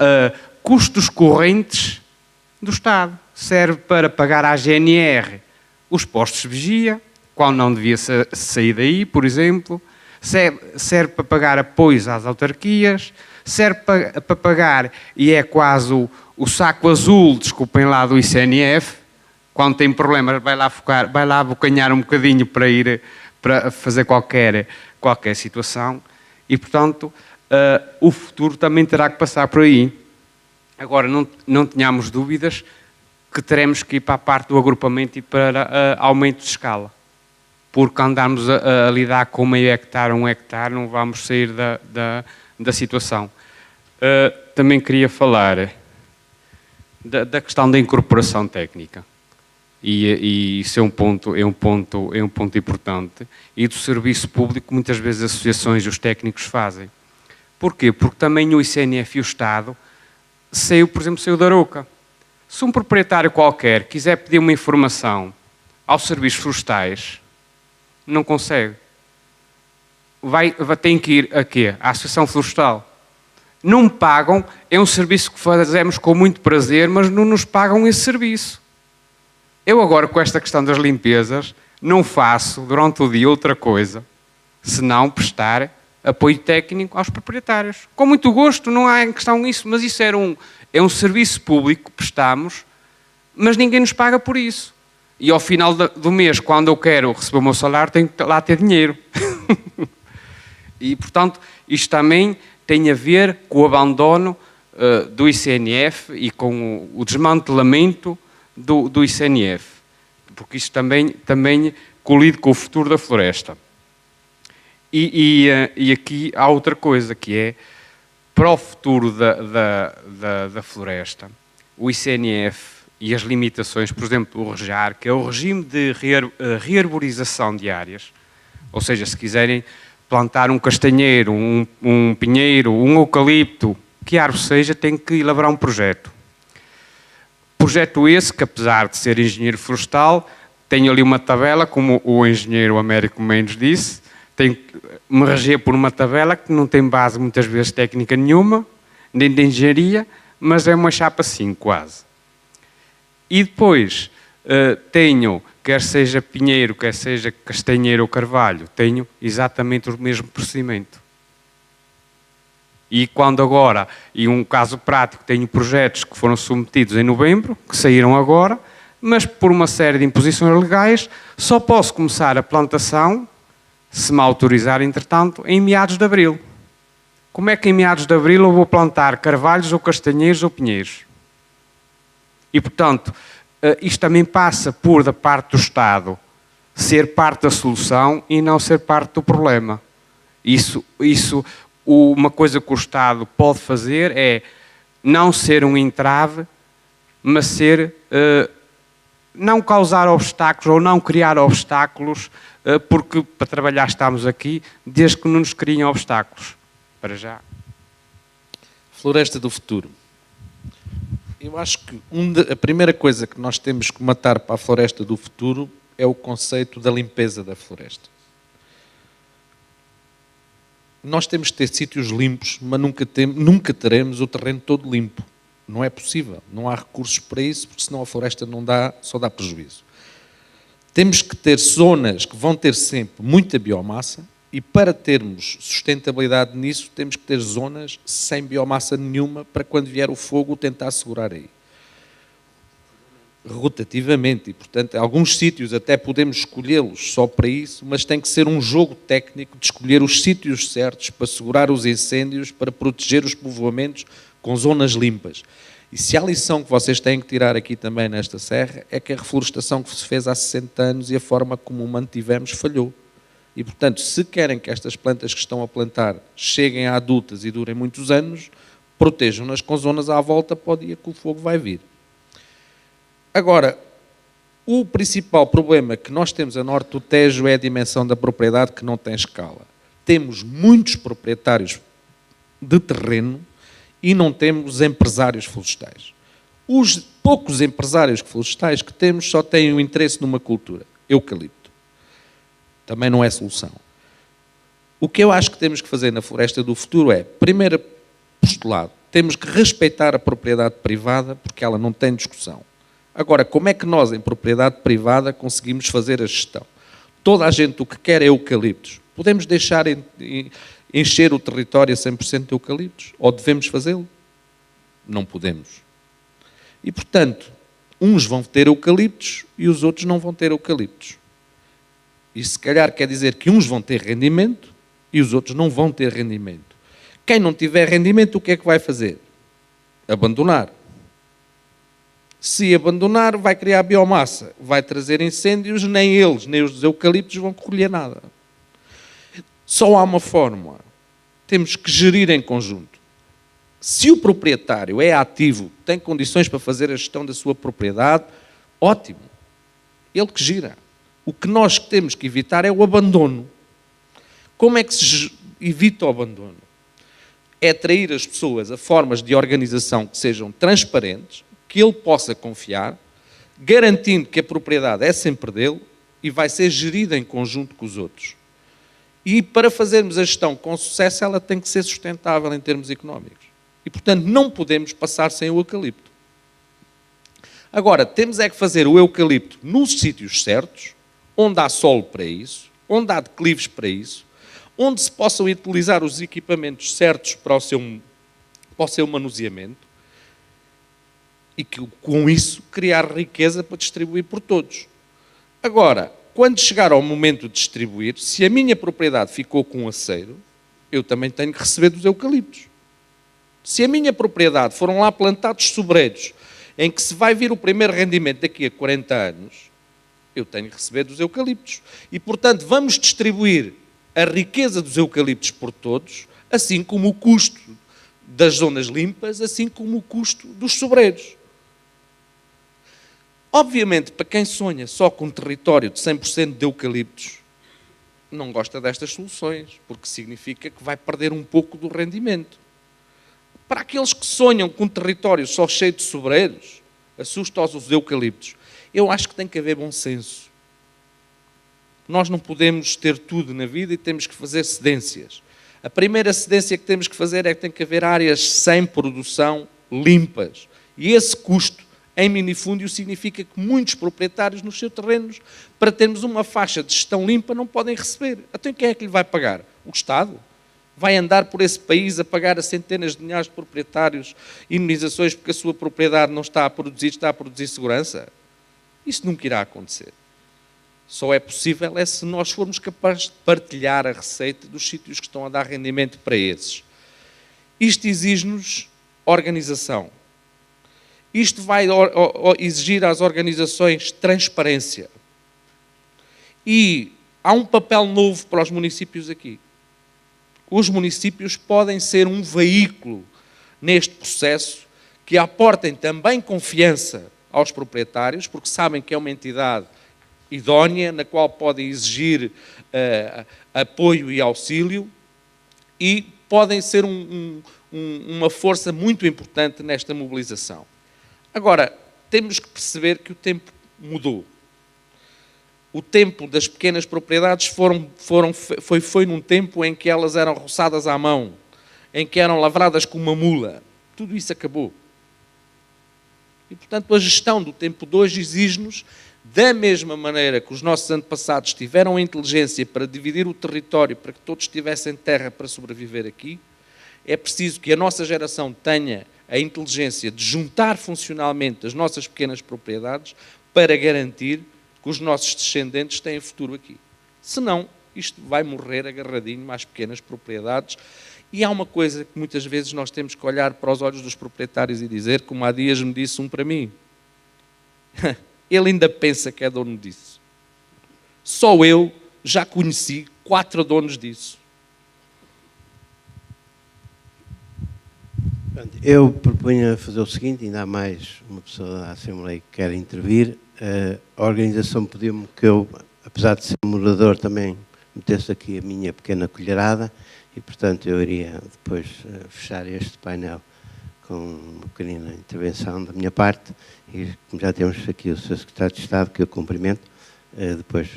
custos correntes do Estado. Serve para pagar à GNR os postos de vigia, qual não devia sair daí, por exemplo, serve para pagar apoios às autarquias, serve para pagar, e é quase o saco azul, desculpem lá, do ICNF, quando tem problemas vai lá abocanhar um bocadinho para fazer qualquer situação, e portanto o futuro também terá que passar por aí. Agora, não tenhamos dúvidas que teremos que ir para a parte do agrupamento e para aumento de escala. Porque andarmos a lidar com meio hectare, 1 hectare, não vamos sair da situação. Também queria falar da questão da incorporação técnica. E isso é um ponto importante. E do serviço público, muitas vezes as associações e os técnicos fazem. Porquê? Porque também o ICNF e o Estado saiu da Arouca. Se um proprietário qualquer quiser pedir uma informação aos serviços florestais, não consegue. Tem que ir a quê? À Associação Florestal. Não me pagam, é um serviço que fazemos com muito prazer, mas não nos pagam esse serviço. Eu agora, com esta questão das limpezas, não faço durante o dia outra coisa, senão prestar apoio técnico aos proprietários. Com muito gosto, não há em questão isso, mas isso é um serviço público que prestamos, mas ninguém nos paga por isso. E ao final do mês, quando eu quero receber o meu salário, tenho que lá ter dinheiro. E, portanto, isto também tem a ver com o abandono do ICNF e com o desmantelamento do ICNF. Porque isto também colide com o futuro da floresta. E aqui há outra coisa, que é, para o futuro da floresta, o ICNF e as limitações, por exemplo, o REJAR, que é o regime de rearborização de áreas, ou seja, se quiserem plantar um castanheiro, um pinheiro, um eucalipto, que árvore seja, tem que elaborar um projeto. Projeto esse que, apesar de ser engenheiro florestal, tem ali uma tabela, como o engenheiro Américo Mendes disse, tem que me reger por uma tabela que não tem base muitas vezes técnica nenhuma, nem de engenharia, mas é uma chapa 5 quase. E depois tenho, quer seja pinheiro, quer seja castanheiro ou carvalho, tenho exatamente o mesmo procedimento. E quando agora, e um caso prático, tenho projetos que foram submetidos em novembro, que saíram agora, mas por uma série de imposições legais, só posso começar a plantação, se me autorizar, entretanto, em meados de abril. Como é que em meados de abril eu vou plantar carvalhos ou castanheiros ou pinheiros? E, portanto, isto também passa por, da parte do Estado, ser parte da solução e não ser parte do problema. Uma coisa que o Estado pode fazer é não ser um entrave, mas ser, não causar obstáculos ou não criar obstáculos, porque para trabalhar estamos aqui, desde que não nos criem obstáculos. Para já. Floresta do futuro. Eu acho que a primeira coisa que nós temos que matar para a floresta do futuro é o conceito da limpeza da floresta. Nós temos que ter sítios limpos, mas nunca teremos o terreno todo limpo. Não é possível. Não há recursos para isso, porque senão a floresta só dá prejuízo. Temos que ter zonas que vão ter sempre muita biomassa, e para termos sustentabilidade nisso, temos que ter zonas sem biomassa nenhuma para quando vier o fogo tentar segurar aí. Rotativamente, e portanto, alguns sítios até podemos escolhê-los só para isso, mas tem que ser um jogo técnico de escolher os sítios certos para segurar os incêndios, para proteger os povoamentos com zonas limpas. E se há lição que vocês têm que tirar aqui também nesta serra, é que a reflorestação que se fez há 60 anos e a forma como o mantivemos falhou. E, portanto, se querem que estas plantas que estão a plantar cheguem a adultas e durem muitos anos, protejam-nas com zonas à volta para o dia que o fogo vai vir. Agora, o principal problema que nós temos a norte do Tejo é a dimensão da propriedade que não tem escala. Temos muitos proprietários de terreno e não temos empresários florestais. Os poucos empresários florestais que temos só têm o interesse numa cultura, eucalipto. Também não é solução. O que eu acho que temos que fazer na floresta do futuro é, primeiro postulado, temos que respeitar a propriedade privada porque ela não tem discussão. Agora, como é que nós, em propriedade privada, conseguimos fazer a gestão? Toda a gente o que quer é eucaliptos. Podemos deixar encher o território a 100% de eucaliptos? Ou devemos fazê-lo? Não podemos. E, portanto, uns vão ter eucaliptos e os outros não vão ter eucaliptos. E se calhar quer dizer que uns vão ter rendimento e os outros não vão ter rendimento. Quem não tiver rendimento, o que é que vai fazer? Abandonar. Se abandonar, vai criar biomassa, vai trazer incêndios, nem eles, nem os eucaliptos vão colher nada. Só há uma fórmula. Temos que gerir em conjunto. Se o proprietário é ativo, tem condições para fazer a gestão da sua propriedade, ótimo. Ele que gira. O que nós temos que evitar é o abandono. Como é que se evita o abandono? É atrair as pessoas a formas de organização que sejam transparentes, que ele possa confiar, garantindo que a propriedade é sempre dele e vai ser gerida em conjunto com os outros. E para fazermos a gestão com sucesso, ela tem que ser sustentável em termos económicos. E, portanto, não podemos passar sem o eucalipto. Agora, temos é que fazer o eucalipto nos sítios certos, onde há solo para isso, onde há declives para isso, onde se possam utilizar os equipamentos certos para o seu manuseamento, e que, com isso, criar riqueza para distribuir por todos. Agora, quando chegar ao momento de distribuir, se a minha propriedade ficou com um aceiro, eu também tenho que receber dos eucaliptos. Se a minha propriedade foram lá plantados sobreiros, em que se vai vir o primeiro rendimento daqui a 40 anos, eu tenho que receber dos eucaliptos. E, portanto, vamos distribuir a riqueza dos eucaliptos por todos, assim como o custo das zonas limpas, assim como o custo dos sobreiros. Obviamente, para quem sonha só com um território de 100% de eucaliptos, não gosta destas soluções, porque significa que vai perder um pouco do rendimento. Para aqueles que sonham com um território só cheio de sobreiros, assusta-os os eucaliptos, eu acho que tem que haver bom senso. Nós não podemos ter tudo na vida e temos que fazer cedências. A primeira cedência que temos que fazer é que tem que haver áreas sem produção limpas. E esse custo em minifúndio significa que muitos proprietários nos seus terrenos, para termos uma faixa de gestão limpa, não podem receber. Então quem é que lhe vai pagar? O Estado? Vai andar por esse país a pagar a centenas de milhares de proprietários indemnizações porque a sua propriedade não está a produzir, está a produzir segurança? Isso nunca irá acontecer. Só é possível se nós formos capazes de partilhar a receita dos sítios que estão a dar rendimento para esses. Isto exige-nos organização. Isto vai exigir às organizações transparência. E há um papel novo para os municípios aqui. Os municípios podem ser um veículo neste processo que aportem também confiança aos proprietários, porque sabem que é uma entidade idónea, na qual podem exigir apoio e auxílio, e podem ser uma força muito importante nesta mobilização. Agora, temos que perceber que o tempo mudou. O tempo das pequenas propriedades foi num tempo em que elas eram roçadas à mão, em que eram lavradas com uma mula. Tudo isso acabou. E, portanto, a gestão do tempo de hoje exige-nos, da mesma maneira que os nossos antepassados tiveram a inteligência para dividir o território, para que todos tivessem terra para sobreviver aqui, é preciso que a nossa geração tenha a inteligência de juntar funcionalmente as nossas pequenas propriedades para garantir que os nossos descendentes têm futuro aqui. Senão, isto vai morrer agarradinho às pequenas propriedades. E há uma coisa que muitas vezes nós temos que olhar para os olhos dos proprietários e dizer, como há dias me disse um para mim, ele ainda pensa que é dono disso. Só eu já conheci 4 donos disso. Eu proponho fazer o seguinte, ainda há mais uma pessoa da Assembleia que quer intervir. A organização pediu-me que eu, apesar de ser moderador, também metesse aqui a minha pequena colherada e, portanto, eu iria depois fechar este painel com uma pequenina intervenção da minha parte e, como já temos aqui o Sr. Secretário de Estado, que eu cumprimento, depois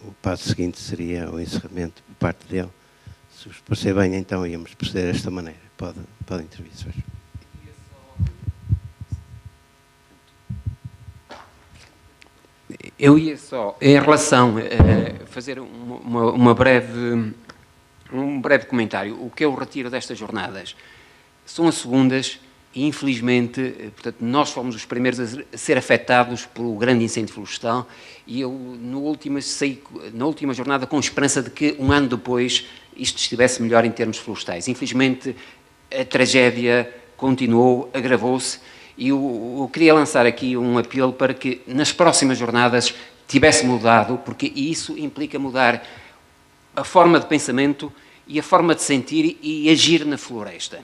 o passo seguinte seria o encerramento por parte dele. Se vos parecer bem, então íamos proceder desta maneira. Pode intervir, se faz. Eu ia só, em relação a fazer um breve comentário. O que eu retiro destas jornadas são as segundas e, infelizmente, portanto, nós fomos os primeiros a ser afetados pelo grande incêndio florestal e eu, saí na última jornada com esperança de que, um ano depois, isto estivesse melhor em termos florestais. Infelizmente, a tragédia continuou, agravou-se e eu queria lançar aqui um apelo para que nas próximas jornadas tivesse mudado, porque isso implica mudar a forma de pensamento e a forma de sentir e agir na floresta.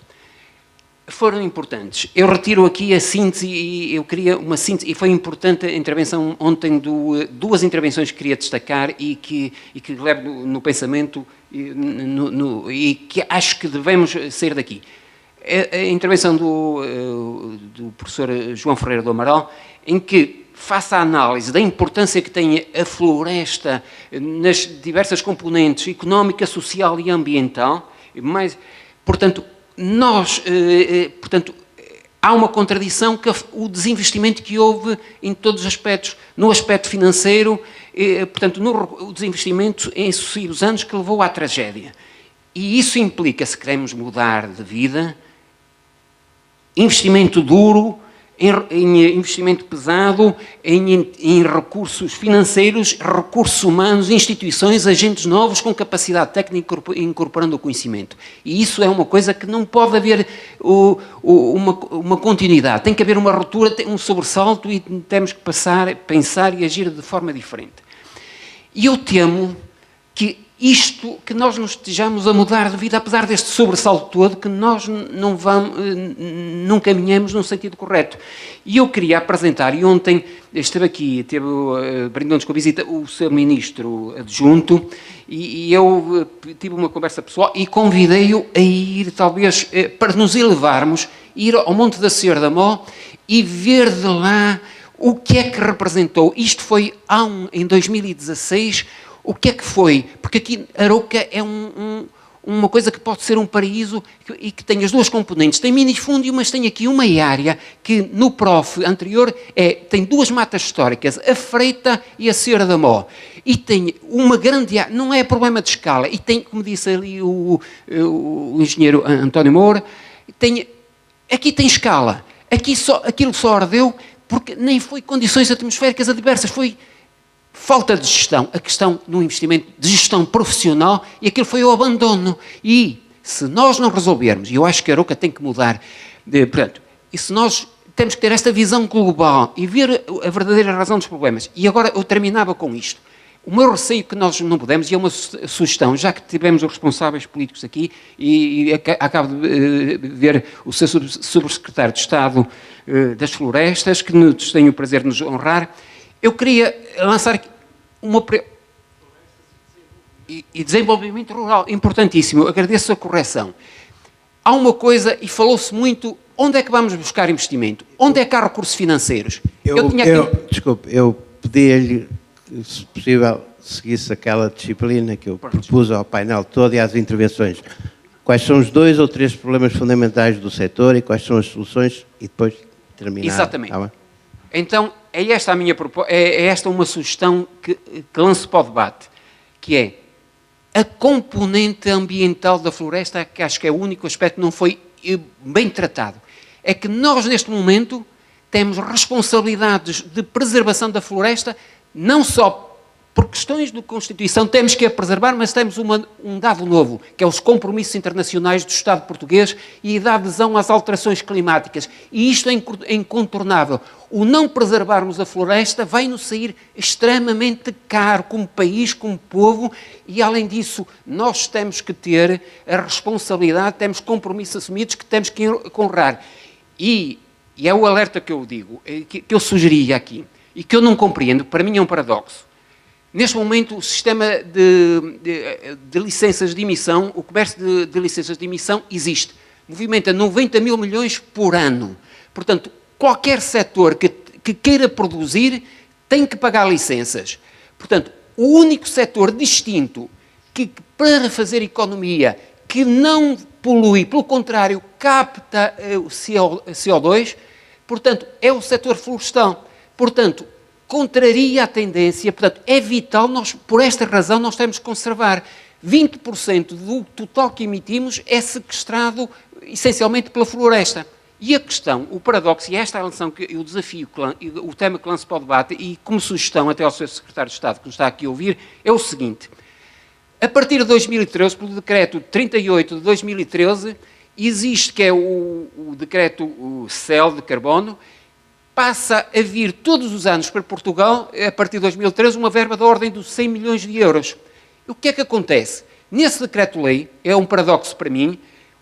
Foram importantes. Eu retiro aqui a síntese e eu queria uma síntese, e foi importante a intervenção ontem, duas intervenções que queria destacar e que levo no pensamento e que acho que devemos sair daqui. A intervenção do professor João Ferreira do Amaral, em que faça a análise da importância que tem a floresta nas diversas componentes económica, social e ambiental, mas, portanto, há uma contradição que o desinvestimento que houve em todos os aspectos, no aspecto financeiro, portanto, o desinvestimento em sucessivos anos que levou à tragédia. E isso implica, se queremos mudar de vida, investimento duro, em investimento pesado, em recursos financeiros, recursos humanos, instituições, agentes novos com capacidade técnica incorporando o conhecimento. E isso é uma coisa que não pode haver uma continuidade. Tem que haver uma ruptura, um sobressalto e temos que pensar e agir de forma diferente. E eu temo que nós nos estejamos a mudar de vida, apesar deste sobressalto todo, que nós não caminhamos no sentido correto. E eu queria apresentar, e ontem esteve aqui, brindou-nos com a visita o seu ministro adjunto, e eu tive uma conversa pessoal e convidei-o a ir, talvez, para nos elevarmos, ir ao Monte da Senhora da Mó e ver de lá o que é que representou. Isto foi em 2016. O que é que foi? Porque aqui Arouca é uma coisa que pode ser um paraíso e que tem as duas componentes. Tem minifúndio, mas tem aqui uma área que no PROF anterior tem duas matas históricas, a Freita e a Senhora da Mó. E tem uma grande área, não é problema de escala, e tem, como disse ali o engenheiro António Moura, aqui tem escala. Aquilo só ardeu porque nem foi condições atmosféricas adversas, foi falta de gestão, a questão do investimento de gestão profissional, e aquilo foi o abandono. E se nós não resolvermos, e eu acho que a Arouca tem que mudar, portanto, e se nós temos que ter esta visão global e ver a verdadeira razão dos problemas. E agora eu terminava com isto. O meu receio que nós não podemos, e é uma sugestão, já que tivemos os responsáveis políticos aqui, e acabo de ver o seu subsecretário de Estado das Florestas, que tem o prazer de nos honrar, eu queria lançar aqui e desenvolvimento rural, importantíssimo, eu agradeço a correção. Há uma coisa, e falou-se muito, onde é que vamos buscar investimento? Onde é que há recursos financeiros? Desculpe, eu pedi-lhe, se possível, seguisse aquela disciplina que eu propus ao painel todo e às intervenções. Quais são os 2 ou 3 problemas fundamentais do setor e quais são as soluções, e depois terminar. Exatamente. Tá, então, é esta a minha proposta, é esta uma sugestão que lanço para o debate, que é a componente ambiental da floresta, que acho que é o único aspecto que não foi bem tratado. É que nós, neste momento, temos responsabilidades de preservação da floresta, não só por questões de Constituição, temos que a preservar, mas temos um dado novo, que é os compromissos internacionais do Estado português e da adesão às alterações climáticas. E isto é incontornável. O não preservarmos a floresta vai-nos sair extremamente caro como país, como povo, e além disso, nós temos que ter a responsabilidade, temos compromissos assumidos que temos que honrar. E é o alerta que eu digo, que eu sugeria aqui, e que eu não compreendo, para mim é um paradoxo. Neste momento, o sistema de licenças de emissão, o comércio de licenças de emissão existe. Movimenta 90 mil milhões por ano. Portanto, qualquer setor que queira produzir tem que pagar licenças. Portanto, o único setor distinto que, para fazer economia, que não polui, pelo contrário, capta o CO2, portanto, é o setor florestal. Portanto, contraria a tendência, portanto, é vital, por esta razão, nós temos que conservar. 20% do total que emitimos é sequestrado essencialmente pela floresta. E a questão, o paradoxo, e esta é a lição que eu desafio, o tema que lanço para o debate, e como sugestão até ao Sr. Secretário de Estado, que nos está aqui a ouvir, é o seguinte. A partir de 2013, pelo decreto 38 de 2013, existe, que é o decreto CEL de carbono, passa a vir todos os anos para Portugal, a partir de 2013, uma verba da ordem dos 100 milhões de euros. O que é que acontece? Nesse decreto-lei, é um paradoxo para mim,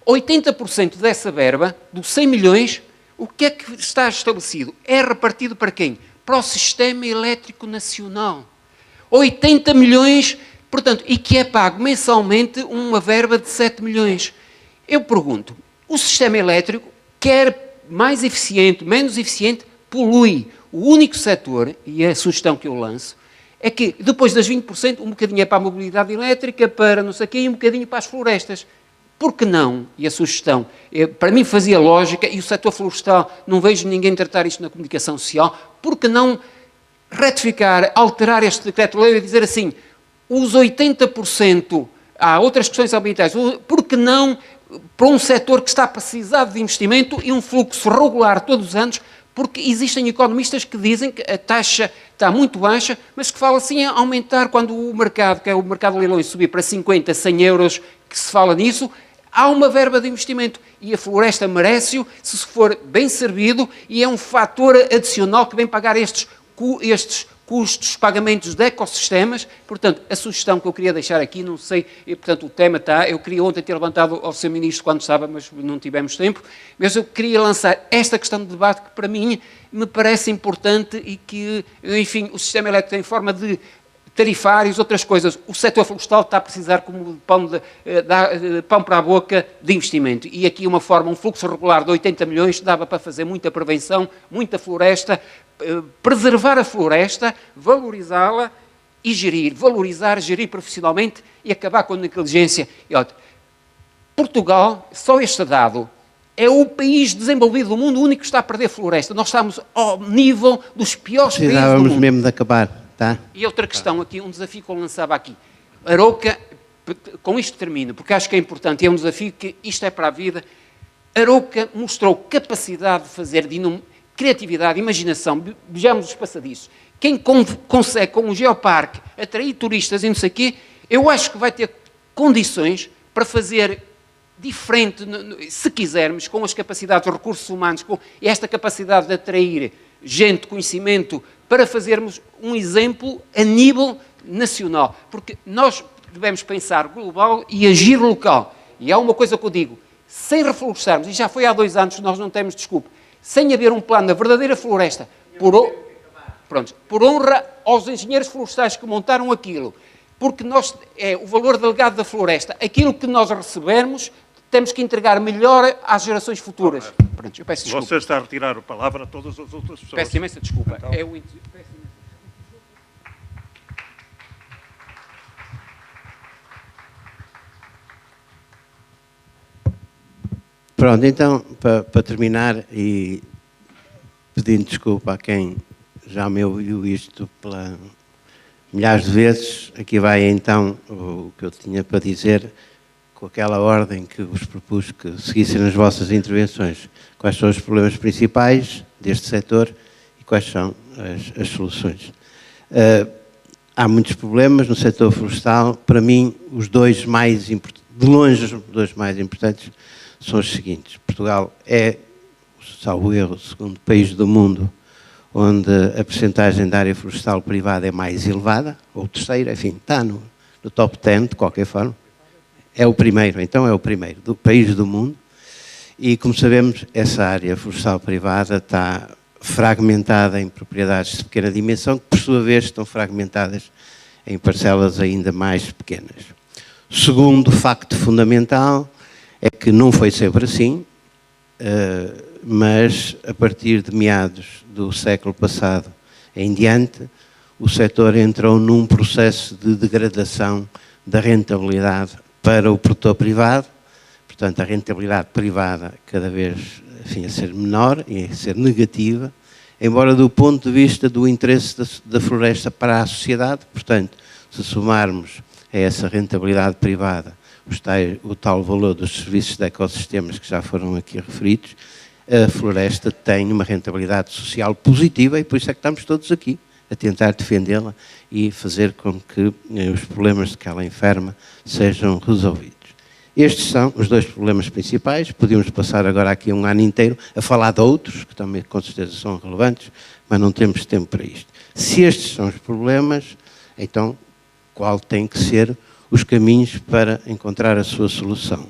80% dessa verba, dos 100 milhões, o que é que está estabelecido? É repartido para quem? Para o Sistema Elétrico Nacional. 80 milhões, portanto, e que é pago mensalmente uma verba de 7 milhões. Eu pergunto, o sistema elétrico, quer mais eficiente, menos eficiente, polui. O único setor, e é a sugestão que eu lanço, é que depois das 20%, um bocadinho é para a mobilidade elétrica, para não sei o quê, e um bocadinho para as florestas. Por que não? E a sugestão, para mim fazia lógica, e o setor florestal, não vejo ninguém tratar isto na comunicação social, por que não retificar, alterar este decreto-lei e dizer assim, os 80%, há outras questões ambientais, por que não para um setor que está a precisar de investimento e um fluxo regular todos os anos, porque existem economistas que dizem que a taxa está muito baixa, mas que fala assim em aumentar quando o mercado, que é o mercado de leilões, subir para 50, 100 euros, que se fala nisso, há uma verba de investimento e a floresta merece-o se for bem servido e é um fator adicional que vem pagar estes custos, pagamentos de ecossistemas. Portanto, a sugestão que eu queria deixar aqui, não sei, portanto, o tema está, eu queria ontem ter levantado ao Sr. Ministro quando estava, mas não tivemos tempo, mas eu queria lançar esta questão de debate que, para mim, me parece importante e que, enfim, o sistema elétrico tem forma de tarifários, outras coisas. O setor florestal está a precisar como de pão para a boca de investimento. E aqui uma forma, um fluxo regular de 80 milhões dava para fazer muita prevenção, muita floresta, preservar a floresta, valorizá-la e gerir. Valorizar, gerir profissionalmente e acabar com a negligência. E, olha, Portugal, só este dado, é o país desenvolvido do mundo, o único que está a perder floresta. Nós estamos ao nível dos piores países do mundo. Precisávamos mesmo de acabar. Tá. E outra questão aqui, um desafio que eu lançava aqui. Arouca, com isto termino, porque acho que é importante, é um desafio que isto é para a vida. Arouca mostrou capacidade de fazer, criatividade, imaginação, vejamos os passadiços. Quem consegue, com um geoparque, atrair turistas e não sei o quê, eu acho que vai ter condições para fazer diferente, se quisermos, com as capacidades de recursos humanos, com esta capacidade de atrair gente, conhecimento, para fazermos um exemplo a nível nacional. Porque nós devemos pensar global e agir local. E há uma coisa que eu digo, sem reflorestarmos, e já foi há 2 anos que nós não temos desculpa, sem haver um plano da verdadeira floresta, por honra aos engenheiros florestais que montaram aquilo, porque nós, é o valor delegado da floresta, aquilo que nós recebermos, temos que entregar melhor às gerações futuras. Pronto, eu peço desculpa. Você está a retirar a palavra a todas as outras pessoas. Peço imensa desculpa. Então... Pronto, então, para terminar, e pedindo desculpa a quem já me ouviu isto milhares de vezes, aqui vai então o que eu tinha para dizer, com aquela ordem que vos propus que seguissem nas vossas intervenções. Quais são os problemas principais deste setor e quais são as soluções. há muitos problemas no setor florestal. Para mim, os dois mais importantes, de longe, os dois mais importantes são os seguintes. Portugal é, salvo erro, o segundo país do mundo onde a percentagem da área florestal privada é mais elevada, ou o terceiro, enfim, está no top 10, de qualquer forma. É o primeiro, então é o primeiro do país do mundo. E, como sabemos, essa área florestal privada está fragmentada em propriedades de pequena dimensão, que, por sua vez, estão fragmentadas em parcelas ainda mais pequenas. Segundo facto fundamental é que não foi sempre assim, mas a partir de meados do século passado em diante, o setor entrou num processo de degradação da rentabilidade para o produtor privado. Portanto, a rentabilidade privada cada vez, enfim, a ser menor e a ser negativa, embora do ponto de vista do interesse da floresta para a sociedade. Portanto, se somarmos a essa rentabilidade privada o tal valor dos serviços de ecossistemas que já foram aqui referidos, a floresta tem uma rentabilidade social positiva e por isso é que estamos todos aqui a tentar defendê-la e fazer com que os problemas de que ela enferma sejam resolvidos. Estes são os dois problemas principais. Podíamos passar agora aqui um ano inteiro a falar de outros, que também com certeza são relevantes, mas não temos tempo para isto. Se estes são os problemas, então qual tem que ser os caminhos para encontrar a sua solução?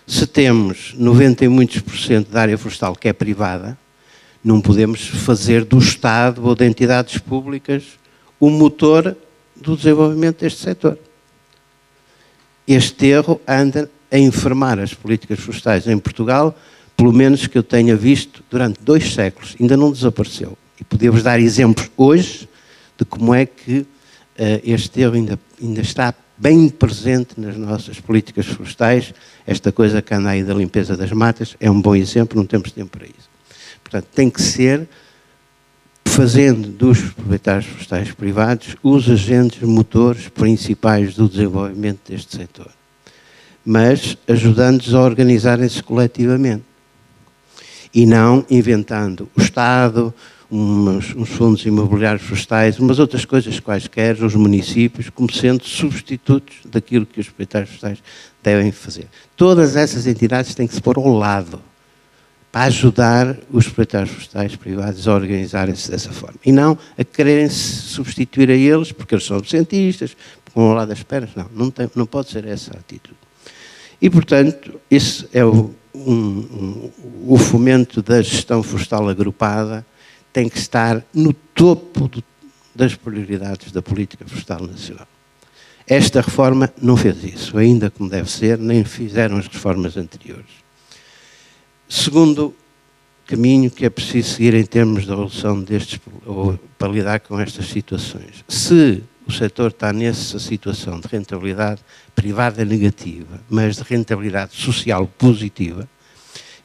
Se temos 90 e muitos % da área florestal que é privada, não podemos fazer do Estado ou de entidades públicas o motor do desenvolvimento deste setor. Este erro anda a enfermar as políticas florestais em Portugal, pelo menos que eu tenha visto durante 2 séculos, ainda não desapareceu. E podemos dar exemplos hoje de como é que este erro ainda está bem presente nas nossas políticas florestais. Esta coisa que anda aí da limpeza das matas é um bom exemplo, não temos tempo para isso. Portanto, tem que ser fazendo dos proprietários florestais privados os agentes motores principais do desenvolvimento deste setor, mas ajudando-os a organizarem-se coletivamente e não inventando o Estado, uns fundos imobiliários florestais, umas outras coisas quaisquer, os municípios, como sendo substitutos daquilo que os proprietários florestais devem fazer. Todas essas entidades têm que se pôr ao lado para ajudar os proprietários florestais privados a organizarem-se dessa forma. E não a quererem se substituir a eles, porque eles são cientistas, porque vão ao lado das pernas. Não pode ser essa a atitude. E, portanto, esse é o fomento da gestão florestal agrupada, tem que estar no topo das prioridades da política florestal nacional. Esta reforma não fez isso, ainda como deve ser, nem fizeram as reformas anteriores. Segundo caminho que é preciso seguir em termos da resolução destes, ou para lidar com estas situações. Se o setor está nessa situação de rentabilidade privada negativa, mas de rentabilidade social positiva,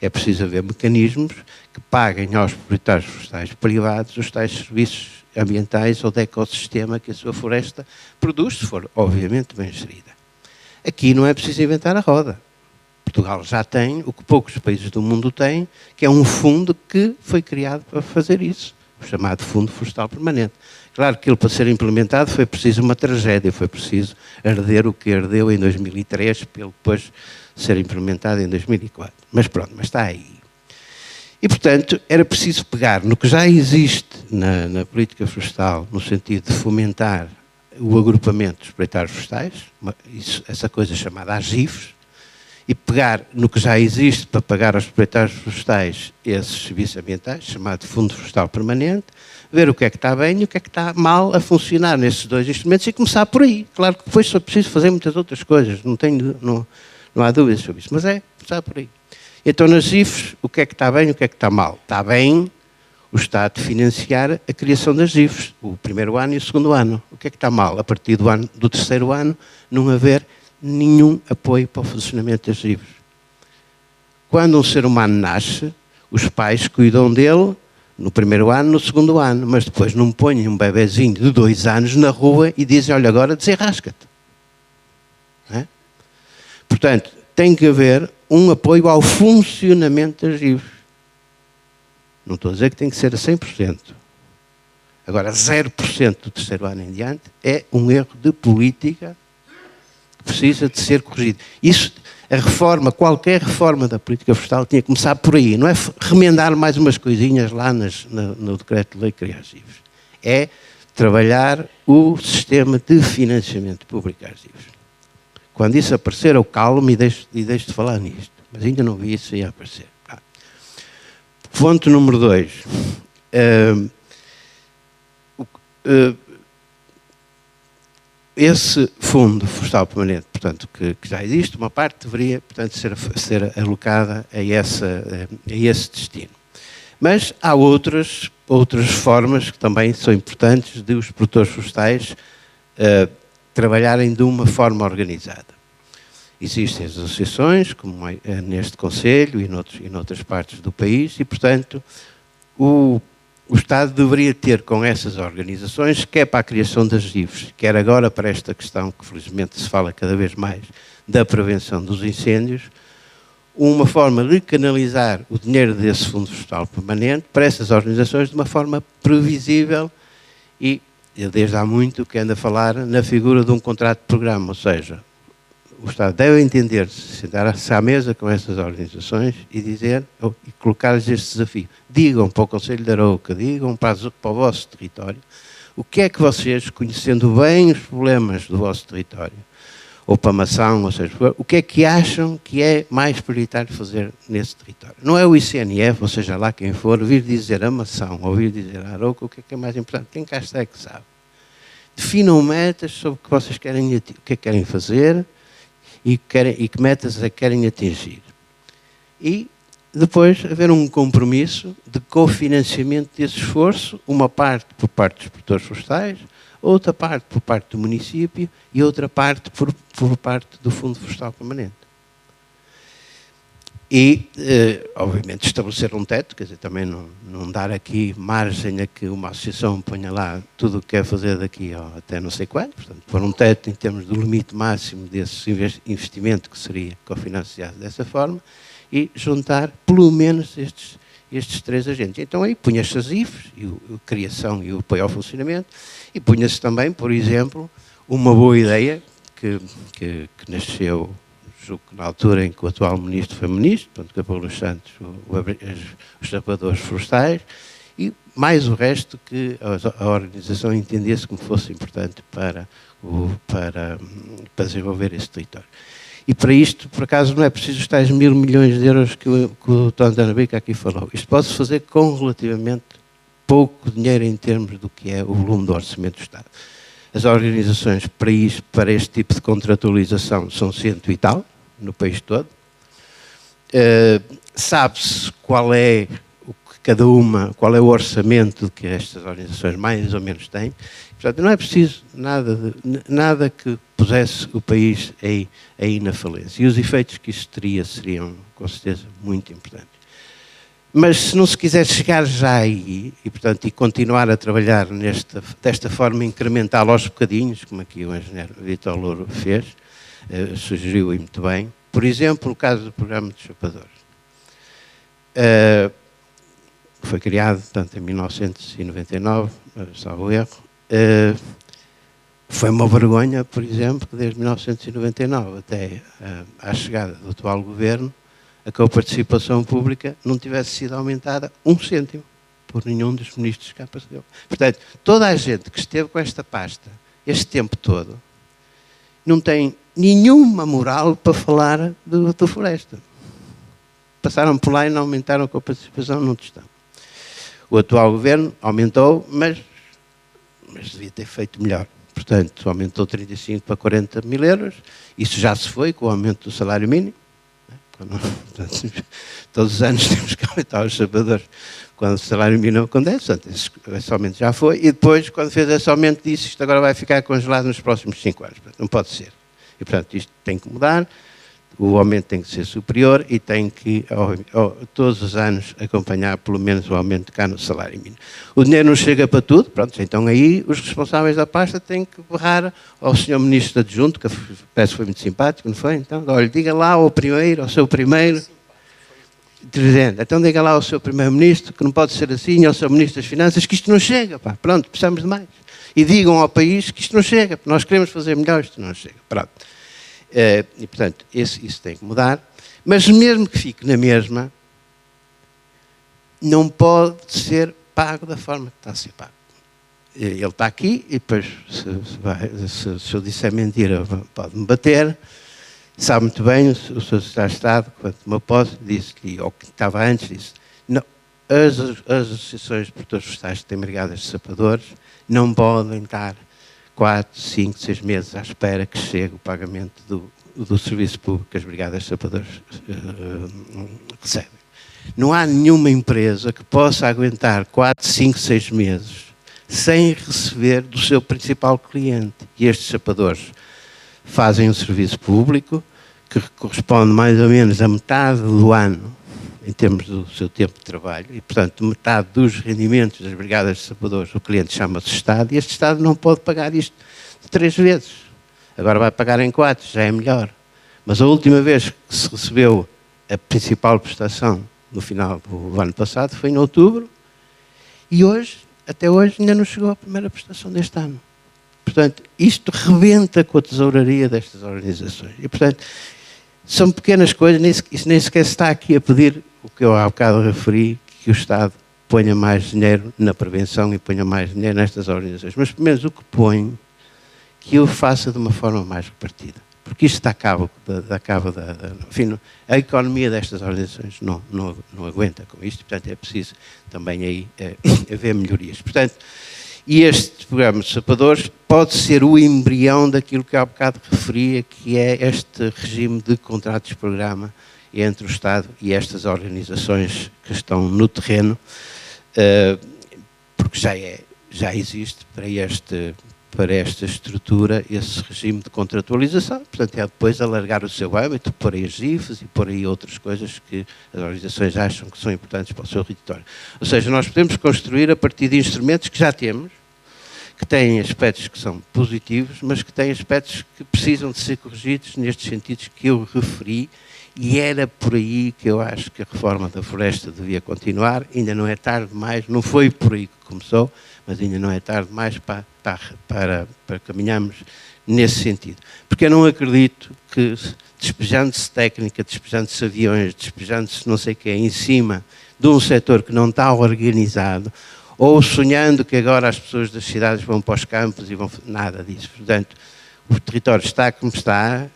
é preciso haver mecanismos que paguem aos proprietários florestais privados os tais serviços ambientais ou de ecossistema que a sua floresta produz, se for, obviamente, bem gerida. Aqui não é preciso inventar a roda. Portugal já tem o que poucos países do mundo têm, que é um fundo que foi criado para fazer isso, o chamado Fundo Florestal Permanente. Claro que ele, para ser implementado, foi preciso uma tragédia, foi preciso arder o que ardeu em 2003, para ele depois ser implementado em 2004. Mas pronto, mas está aí. E, portanto, era preciso pegar no que já existe na política florestal, no sentido de fomentar o agrupamento dos proprietários florestais, essa coisa chamada AGIFs, e pegar no que já existe para pagar aos proprietários florestais esses serviços ambientais, chamado Fundo Florestal Permanente, ver o que é que está bem e o que é que está mal a funcionar nesses dois instrumentos e começar por aí. Claro que depois só preciso fazer muitas outras coisas, não há dúvidas sobre isso, mas é começar por aí. Então, nas IFs, o que é que está bem e o que é que está mal? Está bem o Estado financiar a criação das IFs, o primeiro ano e o segundo ano. O que é que está mal? A partir do terceiro ano, não haver nenhum apoio para o funcionamento das IFs. Quando um ser humano nasce, os pais cuidam dele no primeiro ano, no segundo ano, mas depois não põem um bebezinho de 2 anos na rua e dizem, olha, agora desenrasca-te. Não é? Portanto, tem que haver um apoio ao funcionamento das IFs. Não estou a dizer que tem que ser a 100%. Agora, 0% do terceiro ano em diante é um erro de política que precisa de ser corrigido. Isso, a reforma, qualquer reforma da política florestal tinha que começar por aí. Não é remendar mais umas coisinhas lá no decreto de lei de criar argivos. É trabalhar o sistema de financiamento público a argivos. Quando isso aparecer, eu calmo e deixo de falar nisto. Mas ainda não vi isso aí aparecer. Ponto número 2. Esse fundo florestal permanente, portanto, que já existe, uma parte deveria, portanto, ser alocada a esse destino. Mas há outras formas que também são importantes de os produtores florestais trabalharem de uma forma organizada. Existem as associações, como neste Conselho e noutras partes do país, e, portanto, o Estado deveria ter com essas organizações, quer para a criação de argivos, quer agora para esta questão que felizmente se fala cada vez mais, da prevenção dos incêndios, uma forma de canalizar o dinheiro desse Fundo Florestal Permanente para essas organizações de uma forma previsível e, desde há muito, que anda a falar na figura de um contrato de programa, ou seja, o Estado deve entender-se, sentar-se à mesa com essas organizações e dizer, e colocar-lhes este desafio. Digam para o Conselho de Arouca, digam para o vosso território, o que é que vocês, conhecendo bem os problemas do vosso território, ou para Mação, ou seja, o que é que acham que é mais prioritário fazer nesse território? Não é o ICNF, ou seja, lá quem for, vir dizer a Mação, ou vir dizer a Arouca, o que é mais importante? Quem cá está é que sabe. Definam metas sobre o que vocês querem, o que é que querem fazer, e que metas é que querem atingir. E depois haver um compromisso de cofinanciamento desse esforço, uma parte por parte dos produtores florestais, outra parte por parte do município e outra parte por parte do Fundo Florestal Permanente. E, obviamente, estabelecer um teto, quer dizer, também não dar aqui margem a que uma associação ponha lá tudo o que quer fazer daqui até não sei quando, portanto, pôr um teto em termos do limite máximo desse investimento que seria cofinanciado dessa forma e juntar pelo menos estes 3 agentes. Então aí punha-se as IFs, a criação e o apoio ao funcionamento, e punha-se também, por exemplo, uma boa ideia que nasceu, julgo que na altura em que o atual ministro foi ministro, portanto, Capelo dos Santos, os trabalhadores florestais, e mais o resto que a organização entendesse como fosse importante para desenvolver esse território. E para isto, por acaso, não é preciso os tais 1.000 milhões de euros que o Dr. António Bica aqui falou. Isto pode-se fazer com relativamente pouco dinheiro em termos do que é o volume do orçamento do Estado. As organizações para este tipo de contratualização são 100 e tal, no país todo. Sabe-se qual é qual é o orçamento que estas organizações mais ou menos têm. Portanto, não é preciso nada que pusesse o país aí na falência. E os efeitos que isso teria seriam, com certeza, muito importantes. Mas se não se quiser chegar já aí, e continuar a trabalhar desta forma incremental aos bocadinhos, como aqui o engenheiro Vítor Louro fez, sugeriu e muito bem, por exemplo, o caso do programa de chapadores. Foi criado, portanto, em 1999, salvo erro. Foi uma vergonha, por exemplo, que desde 1999 até à chegada do atual governo, a coparticipação pública não tivesse sido aumentada 1 cêntimo por nenhum dos ministros que cá apareceu. Portanto, toda a gente que esteve com esta pasta este tempo todo não tem nenhuma moral para falar do floresta. Passaram por lá e não aumentaram a coparticipação num tostão. O atual governo aumentou, mas devia ter feito melhor. Portanto, aumentou 35 para 40 mil euros. Isso já se foi com o aumento do salário mínimo. Portanto, todos os anos temos que aumentar os chapadores quando o salário mínimo acontece. Portanto, esse aumento já foi. E depois, quando fez esse aumento, disse que isto agora vai ficar congelado nos próximos 5 anos. Portanto, não pode ser. E, portanto, isto tem que mudar. O aumento tem que ser superior e tem que, todos os anos, acompanhar pelo menos o aumento cá no salário mínimo. O dinheiro não chega para tudo, pronto, então aí os responsáveis da pasta têm que berrar ao Sr. Ministro Adjunto, que parece que foi muito simpático, não foi? Então, olha, diga lá ao seu primeiro, Presidente, então diga lá ao seu Primeiro-Ministro que não pode ser assim, ao seu Ministro das Finanças, que isto não chega, pá, pronto, precisamos de mais. E digam ao país que isto não chega, porque nós queremos fazer melhor, isto não chega, pronto. E, portanto, isso tem que mudar, mas mesmo que fique na mesma, não pode ser pago da forma que está a ser pago. Ele está aqui e depois, se eu disser mentira, pode-me bater. Sabe muito bem, o Sr. Secretário de Estado, quando tomou posse, disse-lhe, ou que estava antes, disse, não, as associações de produtores florestais que têm brigadas de sapadores não podem estar 4, 5, 6 meses à espera que chegue o pagamento do serviço público que as brigadas de sapadores recebem. Não há nenhuma empresa que possa aguentar 4, 5, 6 meses sem receber do seu principal cliente. E estes sapadores fazem um serviço público que corresponde mais ou menos a metade do ano em termos do seu tempo de trabalho e, portanto, metade dos rendimentos das brigadas de sapadores o cliente chama-se Estado e este Estado não pode pagar isto 3 vezes. Agora vai pagar em 4, já é melhor. Mas a última vez que se recebeu a principal prestação no final do ano passado foi em outubro e hoje, até hoje, ainda não chegou a primeira prestação deste ano. Portanto, isto rebenta com a tesouraria destas organizações. E, portanto, são pequenas coisas, isso nem sequer se está aqui a pedir o que eu há bocado referi, que o Estado ponha mais dinheiro na prevenção e ponha mais dinheiro nestas organizações. Mas, pelo menos, o que põe, que eu faça de uma forma mais repartida. Porque isto dá cabo enfim, a economia destas organizações não aguenta com isto, portanto, é preciso também aí haver melhorias. Portanto, e este programa de sapadores pode ser o embrião daquilo que há bocado referia, que é este regime de contratos-programa entre o Estado e estas organizações que estão no terreno, porque já existe para esta estrutura esse regime de contratualização, portanto é depois alargar o seu âmbito, pôr aí as IFES e pôr aí outras coisas que as organizações acham que são importantes para o seu território. Ou seja, nós podemos construir a partir de instrumentos que já temos, que têm aspectos que são positivos, mas que têm aspectos que precisam de ser corrigidos nestes sentidos que eu referi, e era por aí que eu acho que a reforma da floresta devia continuar. Ainda não é tarde demais, não foi por aí que começou, mas ainda não é tarde demais para caminharmos nesse sentido. Porque eu não acredito que, despejando-se técnica, despejando-se aviões, despejando-se não sei o quê, em cima de um setor que não está organizado, ou sonhando que agora as pessoas das cidades vão para os campos e vão... Nada disso. Portanto, o território está como está,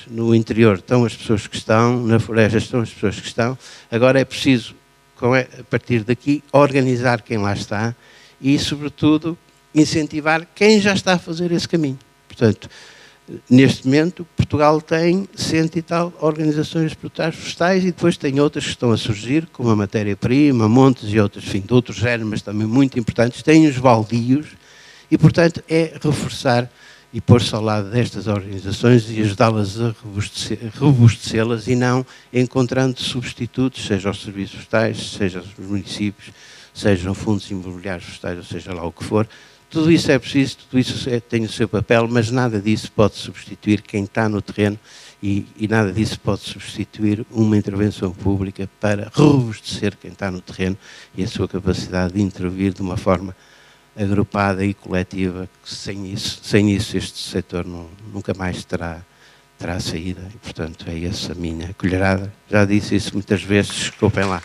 no interior estão as pessoas que estão, na floresta estão as pessoas que estão, agora é preciso, a partir daqui, organizar quem lá está e, sobretudo, incentivar quem já está a fazer esse caminho. Portanto, neste momento, Portugal tem 100 e tal organizações de produtores florestais e depois tem outras que estão a surgir, como a matéria-prima, montes e outros, enfim, de outros géneros, mas também muito importantes. Tem os baldios e, portanto, é reforçar e pôr-se ao lado destas organizações e ajudá-las a robustecê-las e não encontrando substitutos, seja aos serviços florestais, seja aos municípios, sejam fundos imobiliários florestais, ou seja lá o que for. Tudo isso é preciso, tudo isso tem o seu papel, mas nada disso pode substituir quem está no terreno e nada disso pode substituir uma intervenção pública para robustecer quem está no terreno e a sua capacidade de intervir de uma forma agrupada e coletiva, que sem isso este setor nunca mais terá saída e, portanto, é essa a minha colherada. Já disse isso muitas vezes, desculpem lá.